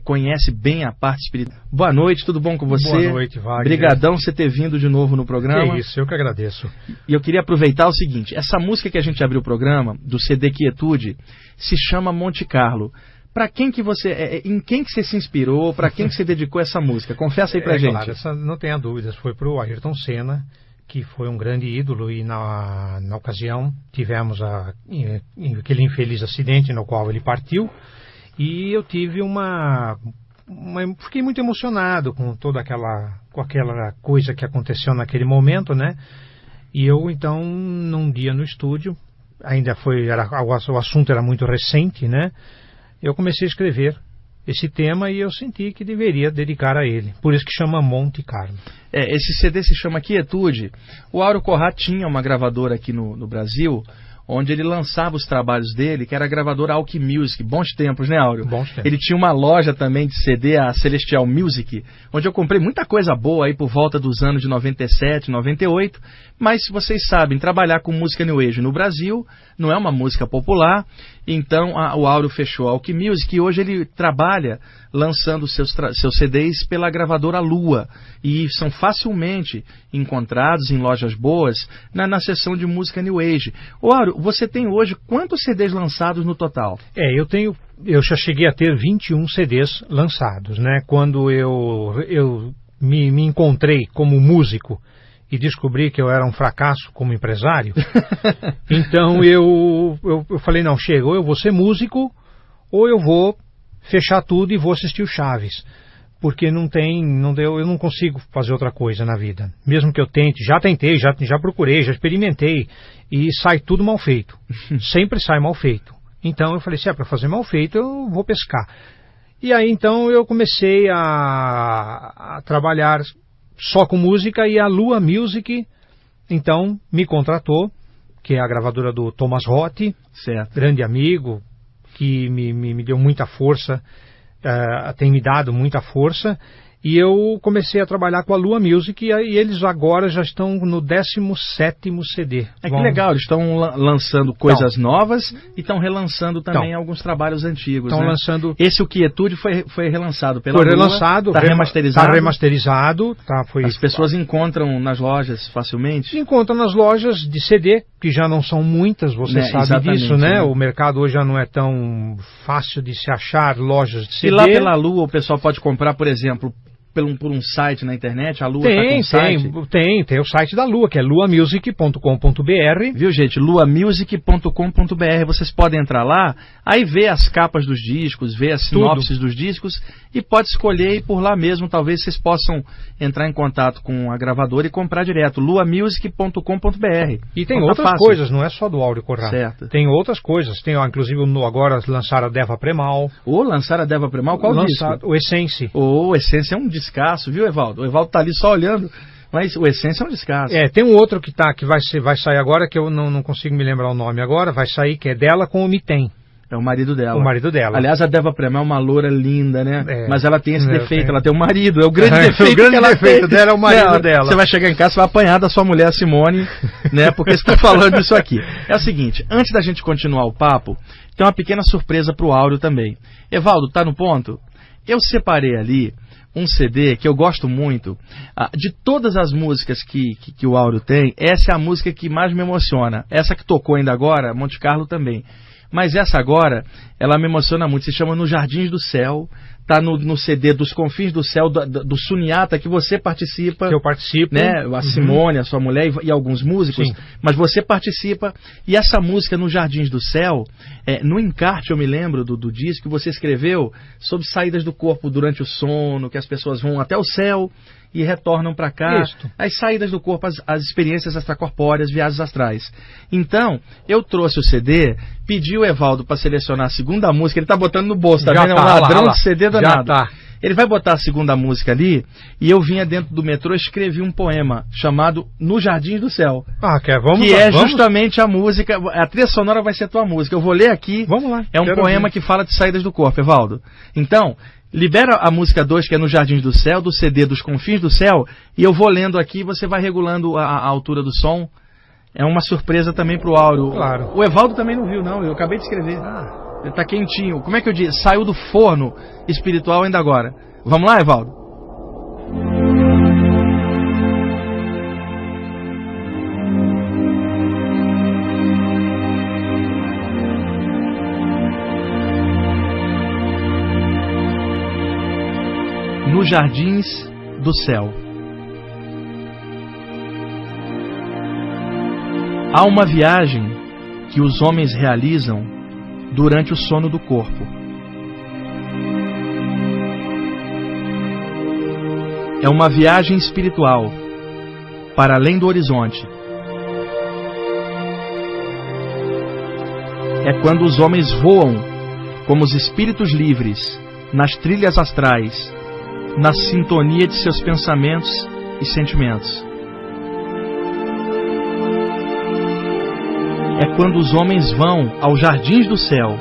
conhece bem a parte espiritual. Boa noite, tudo bom com você? Boa noite, Wagner. Obrigadão por você ter vindo de novo no programa. Que isso, eu que agradeço. E eu queria aproveitar o seguinte, essa música que a gente abriu o programa, do CD Quietude, se chama Monte Carlo. Para quem que você, em quem que você se inspirou, para quem que você dedicou essa música? Confessa aí pra gente. Claro, essa, não tenha dúvidas, foi pro Ayrton Senna, que foi um grande ídolo, e na ocasião tivemos aquele infeliz acidente no qual ele partiu, e eu tive fiquei muito emocionado com toda aquela coisa que aconteceu naquele momento, né? E eu então, num dia no estúdio, o assunto era muito recente, né? Eu comecei a escrever esse tema e eu senti que deveria dedicar a ele. Por isso que chama Monte Carlo. Esse CD se chama Quietude. O Áureo Corrás tinha uma gravadora aqui no Brasil, onde ele lançava os trabalhos dele, que era a gravadora Alki Music. Bons tempos, né, Áureo? Bons tempos. Ele tinha uma loja também de CD, a Celestial Music, onde eu comprei muita coisa boa aí por volta dos anos de 97, 98. Mas vocês sabem, trabalhar com música New Age no Brasil não é uma música popular. Então o Áureo fechou a Alki Music e hoje ele trabalha lançando seus CDs pela gravadora Lua. E são facilmente encontrados em lojas boas na seção de música New Age. Ô Áureo, você tem hoje quantos CDs lançados no total? Eu já cheguei a ter 21 CDs lançados, né? Quando eu me encontrei como músico e descobri que eu era um fracasso como empresário, então eu falei, não, chega, ou eu vou ser músico, ou eu vou fechar tudo e vou assistir o Chaves, porque eu não consigo fazer outra coisa na vida, mesmo que eu tente, já tentei, já procurei, já experimentei, e sai tudo mal feito, sempre sai mal feito. Então eu falei, se é para fazer mal feito, eu vou pescar. E aí então eu comecei a trabalhar só com música, e a Lua Music então me contratou, que é a gravadora do Thomas Roth, certo, grande amigo, que me deu muita força, tem me dado muita força, e eu comecei a trabalhar com a Lua Music, e eles agora já estão no 17º CD. Que legal, eles estão lançando coisas novas e estão relançando também alguns trabalhos antigos. Estão né? lançando. Esse, o Quietude, foi relançado pela Lua. Foi relançado, está remasterizado. Está remasterizado. As pessoas encontram nas lojas facilmente? Encontram nas lojas de CD, que já não são muitas, você sabe disso, né? O mercado hoje já não é tão fácil de se achar lojas de CD. E lá pela Lua o pessoal pode comprar, por exemplo, por um site na internet? A Lua tem o site da Lua, que é luamusic.com.br. Viu, gente? luamusic.com.br. Vocês podem entrar lá, aí ver as capas dos discos, ver as sinopses dos discos, e pode escolher, e por lá mesmo talvez vocês possam entrar em contato com a gravadora e comprar direto. luamusic.com.br. E tem outras coisas, não é só do Áureo Corrás. Certo. Tem outras coisas. Tem, inclusive, agora lançaram a Deva Premal. Lançaram a Deva Premal? Qual disco? O Essence. O Essence é um descasso, viu, Evaldo? O Evaldo tá ali só olhando, mas o Essence é um descasso. Tem um outro que vai sair agora, que eu não consigo me lembrar o nome agora, vai sair, que é dela com o Mitem. É o marido dela. O marido dela. Aliás, a Deva Premal é uma loura linda, né? Mas ela tem esse defeito, ela tem um marido. É o grande defeito. O grande defeito dela é o marido dela. Você vai chegar em casa, você vai apanhar da sua mulher, Simone, né? Porque você está falando isso aqui. É o seguinte, antes da gente continuar o papo, tem uma pequena surpresa pro Áureo também. Evaldo, tá no ponto? Eu separei ali um CD que eu gosto muito. De todas as músicas que o Áureo tem, essa é a música que mais me emociona. Essa que tocou ainda agora, Monte Carlo também. Mas essa agora, ela me emociona muito. Se chama Nos Jardins do Céu. Está no CD dos Confins do Céu, do Sunyata, que você participa. Que eu participo. Né? A Simone, a sua mulher e alguns músicos. Sim. Mas você participa. E essa música, Nos Jardins do Céu, no encarte, eu me lembro do disco que você escreveu sobre saídas do corpo durante o sono, que as pessoas vão até o céu e retornam para cá. Isto. As saídas do corpo, as experiências extracorpóreas, viagens astrais. Então, eu trouxe o CD, pedi o Evaldo para selecionar a segunda música, ele tá botando no bolso, tá vendo? É um ladrão de CD danado. Já tá. Ele vai botar a segunda música ali, e eu vinha dentro do metrô e escrevi um poema chamado No Jardins do Céu. Vamos lá, justamente a música, a trilha sonora vai ser a tua música. Eu vou ler aqui. Vamos lá. É um poema que fala de saídas do corpo, Evaldo. Então, libera a música 2, que é No Jardins do Céu, do CD Dos Confins do Céu, e eu vou lendo aqui, você vai regulando a altura do som. É uma surpresa também pro áudio. Claro. O Evaldo também não viu, não. Eu acabei de escrever. Ele tá quentinho. Como é que eu digo? Saiu do forno espiritual ainda agora. Vamos lá, Evaldo? Nos Jardins do Céu. Há uma viagem que os homens realizam durante o sono do corpo. É uma viagem espiritual para além do horizonte. É quando os homens voam como os espíritos livres nas trilhas astrais, na sintonia de seus pensamentos e sentimentos. É quando os homens vão aos jardins do céu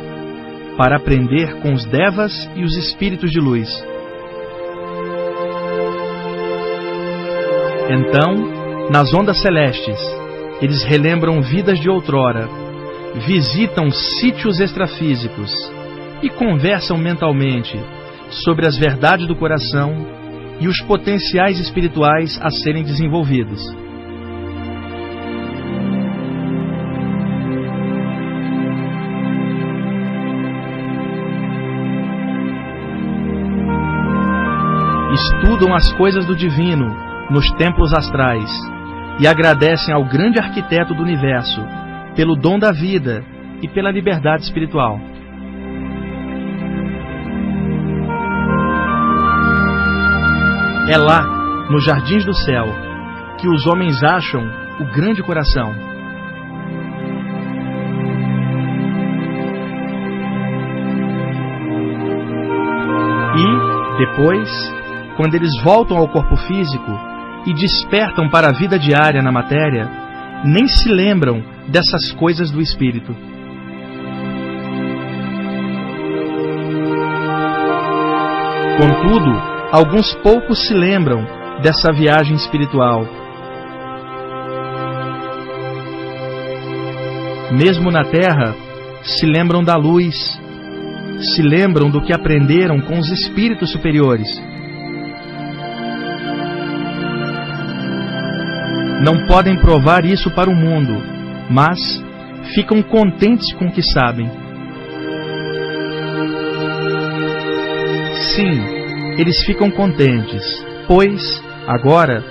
para aprender com os devas e os espíritos de luz. Então, nas ondas celestes, eles relembram vidas de outrora, visitam sítios extrafísicos e conversam mentalmente sobre as verdades do coração e os potenciais espirituais a serem desenvolvidos. Estudam as coisas do divino nos templos astrais e agradecem ao grande arquiteto do universo pelo dom da vida e pela liberdade espiritual. É lá, nos jardins do céu, que os homens acham o grande coração. E, depois, quando eles voltam ao corpo físico e despertam para a vida diária na matéria, nem se lembram dessas coisas do espírito. Contudo, alguns poucos se lembram dessa viagem espiritual. Mesmo na Terra, se lembram da luz, se lembram do que aprenderam com os espíritos superiores. Não podem provar isso para o mundo, mas ficam contentes com o que sabem. Sim, eles ficam contentes, pois, agora,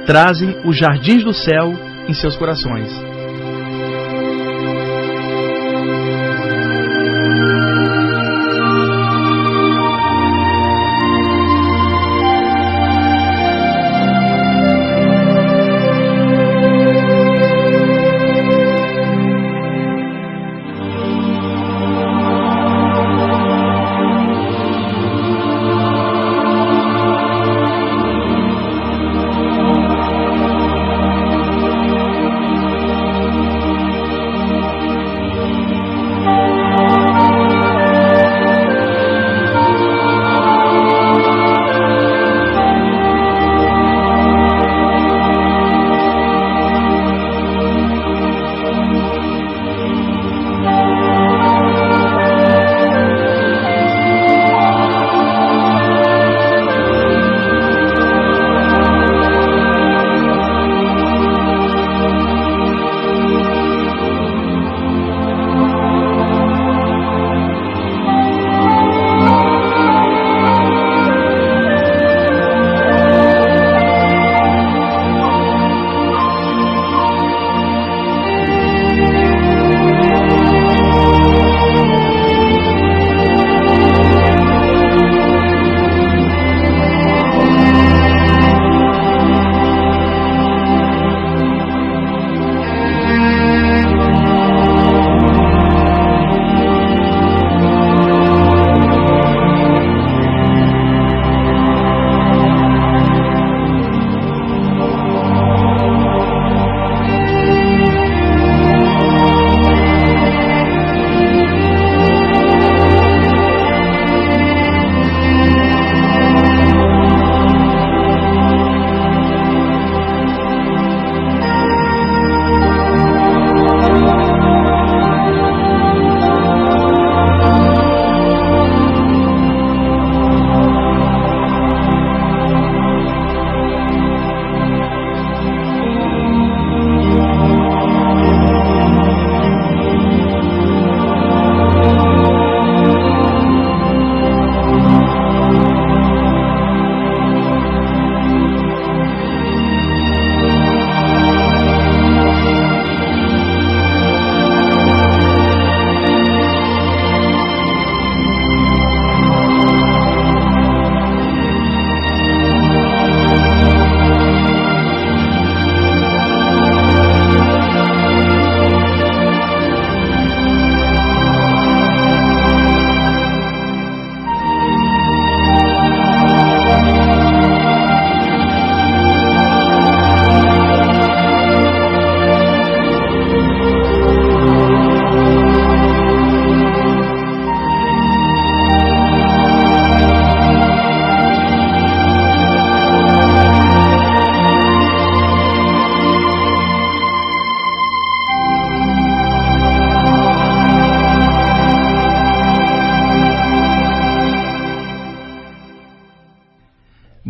trazem os jardins do céu em seus corações.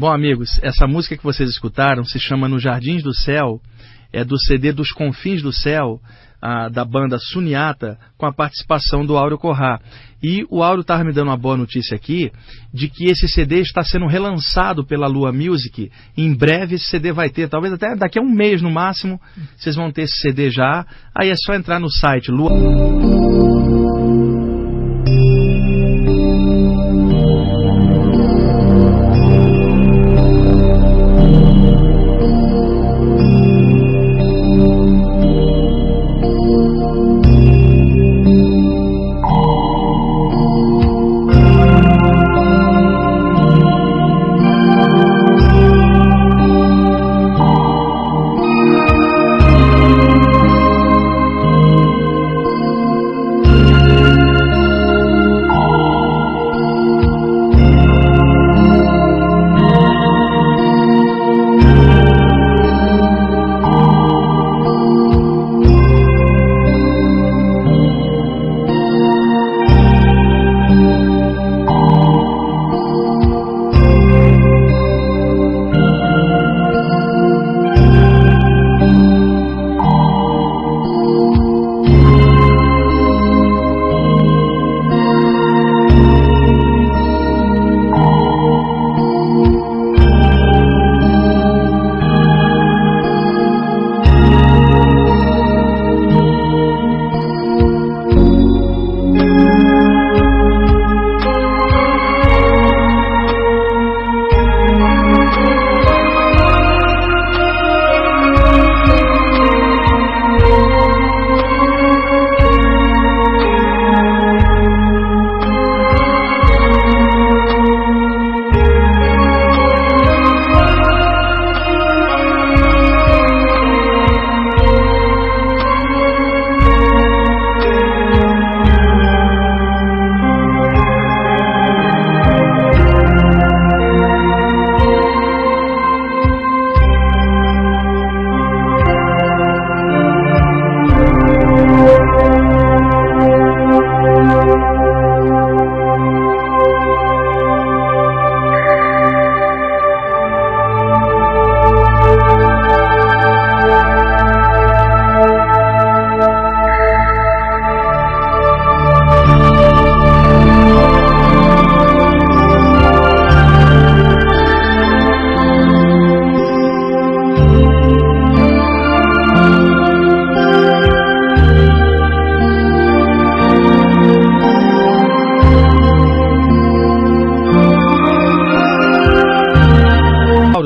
Bom, amigos, essa música que vocês escutaram se chama Nos Jardins do Céu, é do CD Dos Confins do Céu, da banda Sunyata, com a participação do Áureo Corrá. E o Áureo estava me dando uma boa notícia aqui, de que esse CD está sendo relançado pela Lua Music. Em breve esse CD vai ter, talvez até daqui a um mês no máximo, vocês vão ter esse CD já. Aí é só entrar no site Lua...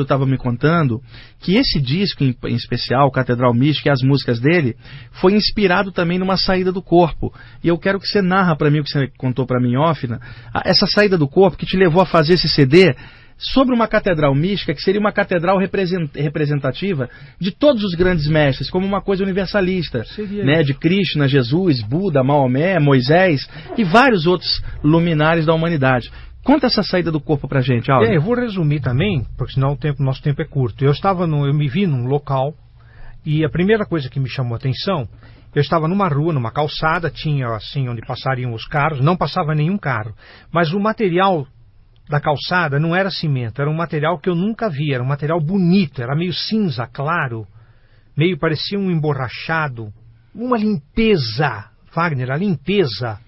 Estava me contando que esse disco em especial, Catedral Mística, e as músicas dele, foi inspirado também numa saída do corpo. E eu quero que você narra para mim o que você contou para mim, Ófina, essa saída do corpo que te levou a fazer esse CD sobre uma catedral mística, que seria uma catedral representativa de todos os grandes mestres, como uma coisa universalista, né, de Krishna, Jesus, Buda, Maomé, Moisés e vários outros luminares da humanidade. Conta essa saída do corpo pra gente, Áureo. Eu vou resumir também, porque senão nosso tempo é curto. Eu me vi num local e a primeira coisa que me chamou a atenção, eu estava numa rua, numa calçada, tinha assim onde passariam os carros, não passava nenhum carro, mas o material da calçada não era cimento, era um material que eu nunca vi, era um material bonito, era meio cinza, claro, meio parecia um emborrachado, uma limpeza, Wagner, a limpeza.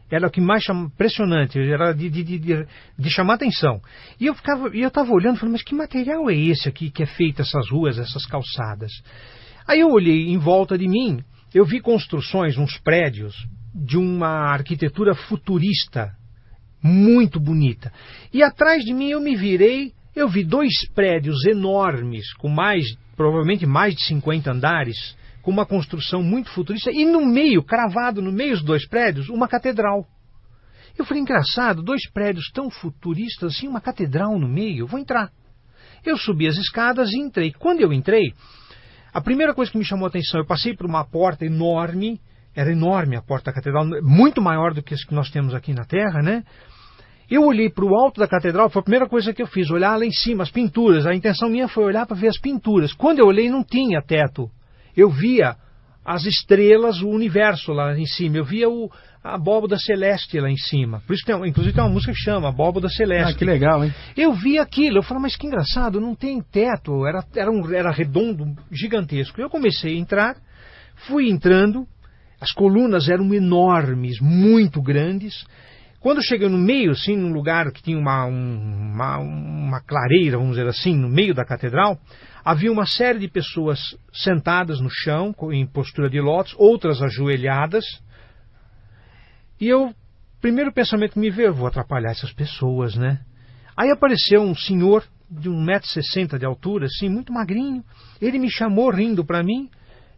Era o que mais impressionante, era de chamar atenção. E eu estava olhando, falando, mas que material é esse aqui que é feito essas ruas, essas calçadas? Aí eu olhei em volta de mim, eu vi construções, uns prédios de uma arquitetura futurista, muito bonita. E atrás de mim eu me virei, eu vi dois prédios enormes, com provavelmente mais de 50 andares, com uma construção muito futurista, e no meio, cravado no meio dos dois prédios, uma catedral. Eu falei, engraçado, dois prédios tão futuristas assim, uma catedral no meio, eu vou entrar. Eu subi as escadas e entrei. Quando eu entrei, a primeira coisa que me chamou a atenção, eu passei por uma porta enorme, era enorme a porta da catedral, muito maior do que as que nós temos aqui na Terra, né? Eu olhei para o alto da catedral, foi a primeira coisa que eu fiz, olhar lá em cima, as pinturas. A intenção minha foi olhar para ver as pinturas. Quando eu olhei, não tinha teto. Eu via as estrelas, o universo lá em cima. Eu via a abóboda celeste lá em cima. Por isso inclusive tem uma música que chama Abóboda Celeste. Ah, que legal, hein? Eu vi aquilo, eu falei, mas que engraçado, não tem teto, era redondo, gigantesco. Eu comecei a entrar, fui entrando, as colunas eram enormes, muito grandes. Quando eu cheguei no meio, assim, num lugar que tinha uma clareira, vamos dizer assim, no meio da catedral, havia uma série de pessoas sentadas no chão, em postura de lótus, outras ajoelhadas. E primeiro pensamento que me veio, eu vou atrapalhar essas pessoas, né? Aí apareceu um senhor de 1,60 m de altura, assim, muito magrinho. Ele me chamou rindo para mim.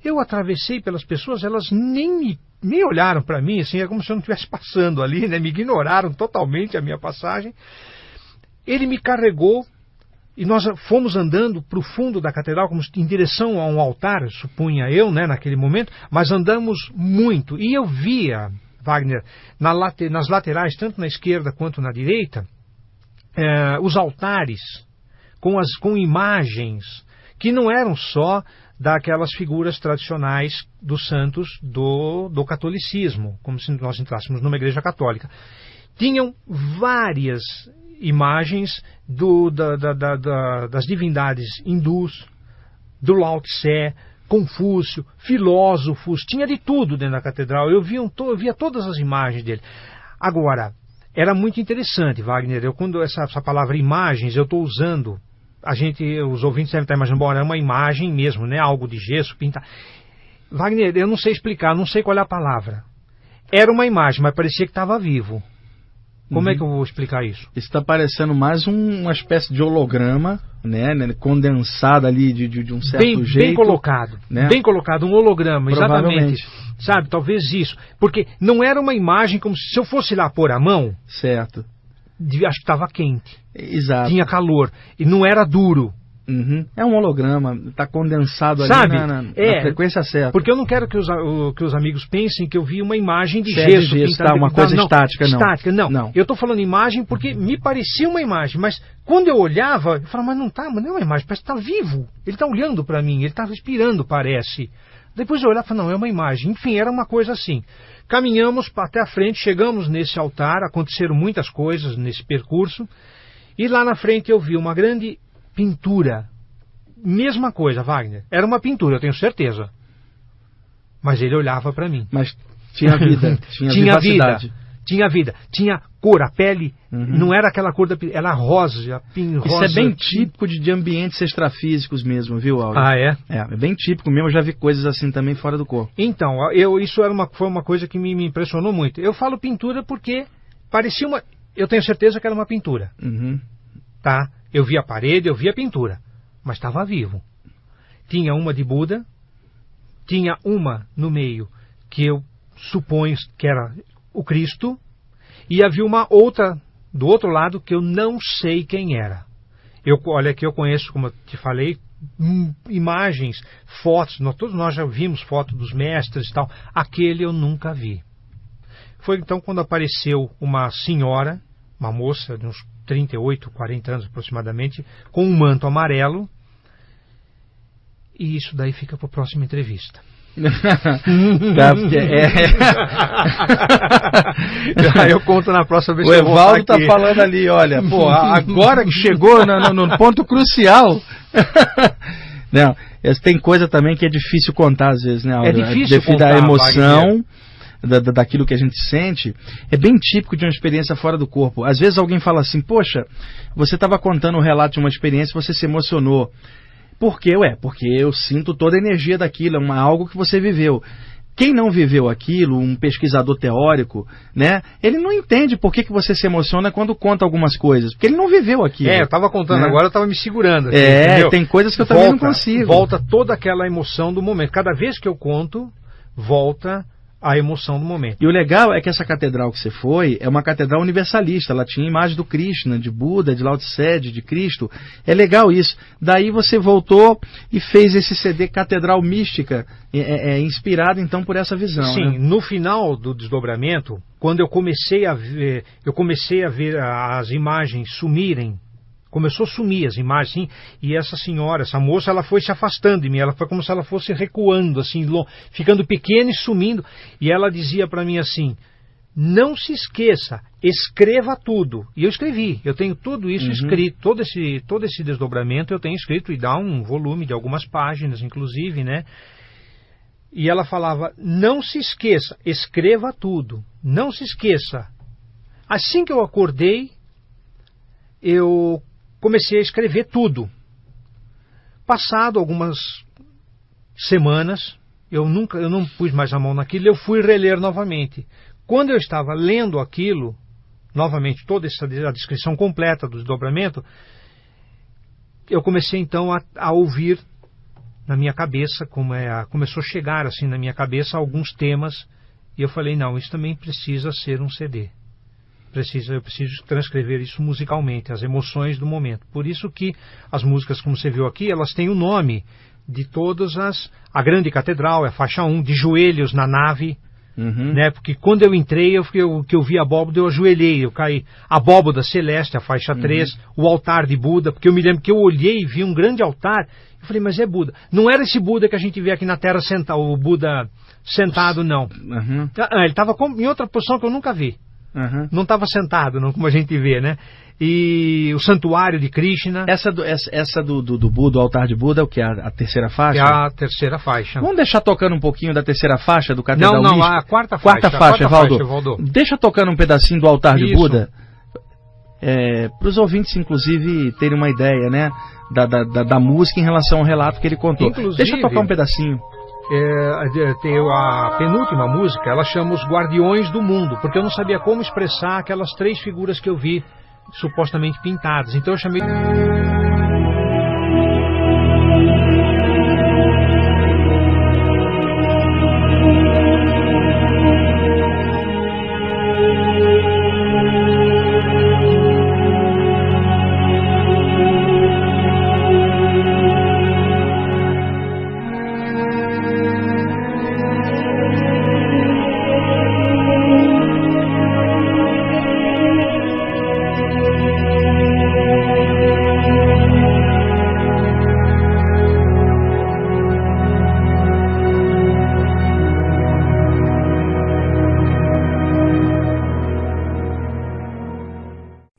Eu atravessei pelas pessoas, elas nem olharam para mim, assim, é como se eu não estivesse passando ali, né? Me ignoraram totalmente a minha passagem. Ele me carregou e nós fomos andando para o fundo da catedral, como em direção a um altar, supunha eu, né, naquele momento, mas andamos muito. E eu via, Wagner, nas laterais, tanto na esquerda quanto na direita, os altares com imagens que não eram só daquelas figuras tradicionais dos santos do catolicismo, como se nós entrássemos numa igreja católica. Tinham várias imagens das divindades hindus, do Lao Tse, Confúcio, filósofos, tinha de tudo dentro da catedral. Eu via todas as imagens dele. Agora, era muito interessante, Wagner, quando essa palavra imagens eu estou usando, os ouvintes devem estar imaginando, bom, é uma imagem mesmo, né? Algo de gesso, pintar. Wagner, eu não sei explicar, não sei qual é a palavra. Era uma imagem, mas parecia que estava vivo. Como é que eu vou explicar isso? Isso está parecendo mais uma espécie de holograma, né? Condensado ali de um certo jeito. Bem colocado, né? Bem colocado, um holograma, exatamente. Sabe, talvez isso. Porque não era uma imagem como se eu fosse lá pôr a mão. Certo. Acho que estava quente. Exato. Tinha calor. E não era duro. Uhum. É um holograma, está condensado ali na frequência certa. Porque eu não quero que os amigos pensem que eu vi uma imagem de gesso pintada, uma coisa estática, não. Estática, não. Eu estou falando imagem porque me parecia uma imagem, mas quando eu olhava, eu falava, mas não é uma imagem, parece que está vivo. Ele está olhando para mim, ele está respirando, parece. Depois eu olhava e falava, não, é uma imagem. Enfim, era uma coisa assim. Caminhamos até a frente, chegamos nesse altar, aconteceram muitas coisas nesse percurso, e lá na frente eu vi uma grande pintura. Mesma coisa, Wagner. Era uma pintura, eu tenho certeza. Mas ele olhava para mim. Mas tinha vida, tinha vida. Tinha cor, a pele não era aquela cor da pele, era rosa, rosa. Isso é bem típico de ambientes extrafísicos mesmo, viu, Áureo? Ah, é? É bem típico mesmo, eu já vi coisas assim também fora do corpo. Então, isso foi uma coisa que me impressionou muito. Eu falo pintura porque parecia uma... Eu tenho certeza que era uma pintura. Tá? Eu vi a parede, eu vi a pintura, mas estava vivo. Tinha uma de Buda, tinha uma no meio que eu suponho que era o Cristo, e havia uma outra do outro lado que eu não sei quem era. Olha que eu conheço, como eu te falei, imagens, fotos, todos nós já vimos fotos dos mestres e tal. Aquele eu nunca vi. Foi então quando apareceu uma senhora, uma moça de uns 38, 40 anos aproximadamente, com um manto amarelo, e isso daí fica para a próxima entrevista. Eu conto na próxima vez. O Evaldo tá falando ali, olha, pô, agora que chegou no ponto crucial. Não, tem coisa também que é difícil contar às vezes, né, Áureo? É difícil devido à emoção daquilo que a gente sente. É bem típico de uma experiência fora do corpo. Às vezes alguém fala assim, poxa, você estava contando um relato de uma experiência, você se emocionou. Por quê? Porque eu sinto toda a energia daquilo, é algo que você viveu. Quem não viveu aquilo, um pesquisador teórico, né, ele não entende por que você se emociona quando conta algumas coisas, porque ele não viveu aquilo. Eu estava contando, agora eu estava me segurando. Assim, entendeu? Tem coisas que eu também não consigo. Volta toda aquela emoção do momento. Cada vez que eu conto, volta a emoção do momento. E o legal é que essa catedral que você foi é uma catedral universalista. Ela tinha imagem do Krishna, de Buda, de Lao Tse, de Cristo. É legal isso. Daí você voltou e fez esse CD Catedral Mística, inspirado então por essa visão. Sim, né? No final do desdobramento, quando eu comecei a ver as imagens sumirem Começou a sumir as imagens, assim, e essa senhora, essa moça, ela foi se afastando de mim, ela foi como se ela fosse recuando, assim, ficando pequena e sumindo, e ela dizia para mim assim, não se esqueça, escreva tudo. E eu escrevi, eu tenho tudo isso escrito, todo esse desdobramento eu tenho escrito, e dá um volume de algumas páginas, inclusive, né? E ela falava, não se esqueça, escreva tudo, não se esqueça. Assim que eu acordei, eu comecei a escrever tudo. Passado algumas semanas, eu não pus mais a mão naquilo, eu fui reler novamente. Quando eu estava lendo aquilo, novamente toda a descrição completa do desdobramento, eu comecei então a ouvir na minha cabeça, começou a chegar assim na minha cabeça alguns temas, e eu falei, não, isso também precisa ser um CD. Eu preciso transcrever isso musicalmente, as emoções do momento. Por isso que as músicas, como você viu aqui, elas têm o nome de todas a Grande Catedral, a faixa 1, de joelhos na nave, né? Porque quando eu entrei, eu vi a abóboda, eu ajoelhei, eu caí. A abóboda celeste, a faixa 3, o altar de Buda, porque eu me lembro que eu olhei e vi um grande altar, eu falei, mas é Buda. Não era esse Buda que a gente vê aqui na Terra sentado, o Buda sentado, não. Ele estava em outra posição que eu nunca vi. Não estava sentado, não, como a gente vê, né? E o santuário de Krishna. Essa do Buda, o altar de Buda, é o que? A terceira faixa? É a terceira faixa. Vamos deixar tocando um pouquinho da terceira faixa do Catedral Não, Mística? a quarta faixa. Quarta faixa, Evaldo. Deixa tocando um pedacinho do altar de Buda, para os ouvintes, inclusive, terem uma ideia, né? Da música em relação ao relato que ele contou. Inclusive, deixa tocar um pedacinho. A penúltima música, ela chama Os Guardiões do Mundo, porque eu não sabia como expressar aquelas 3 figuras que eu vi supostamente pintadas, então eu chamei...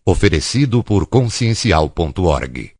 Oferecido por consciencial.org.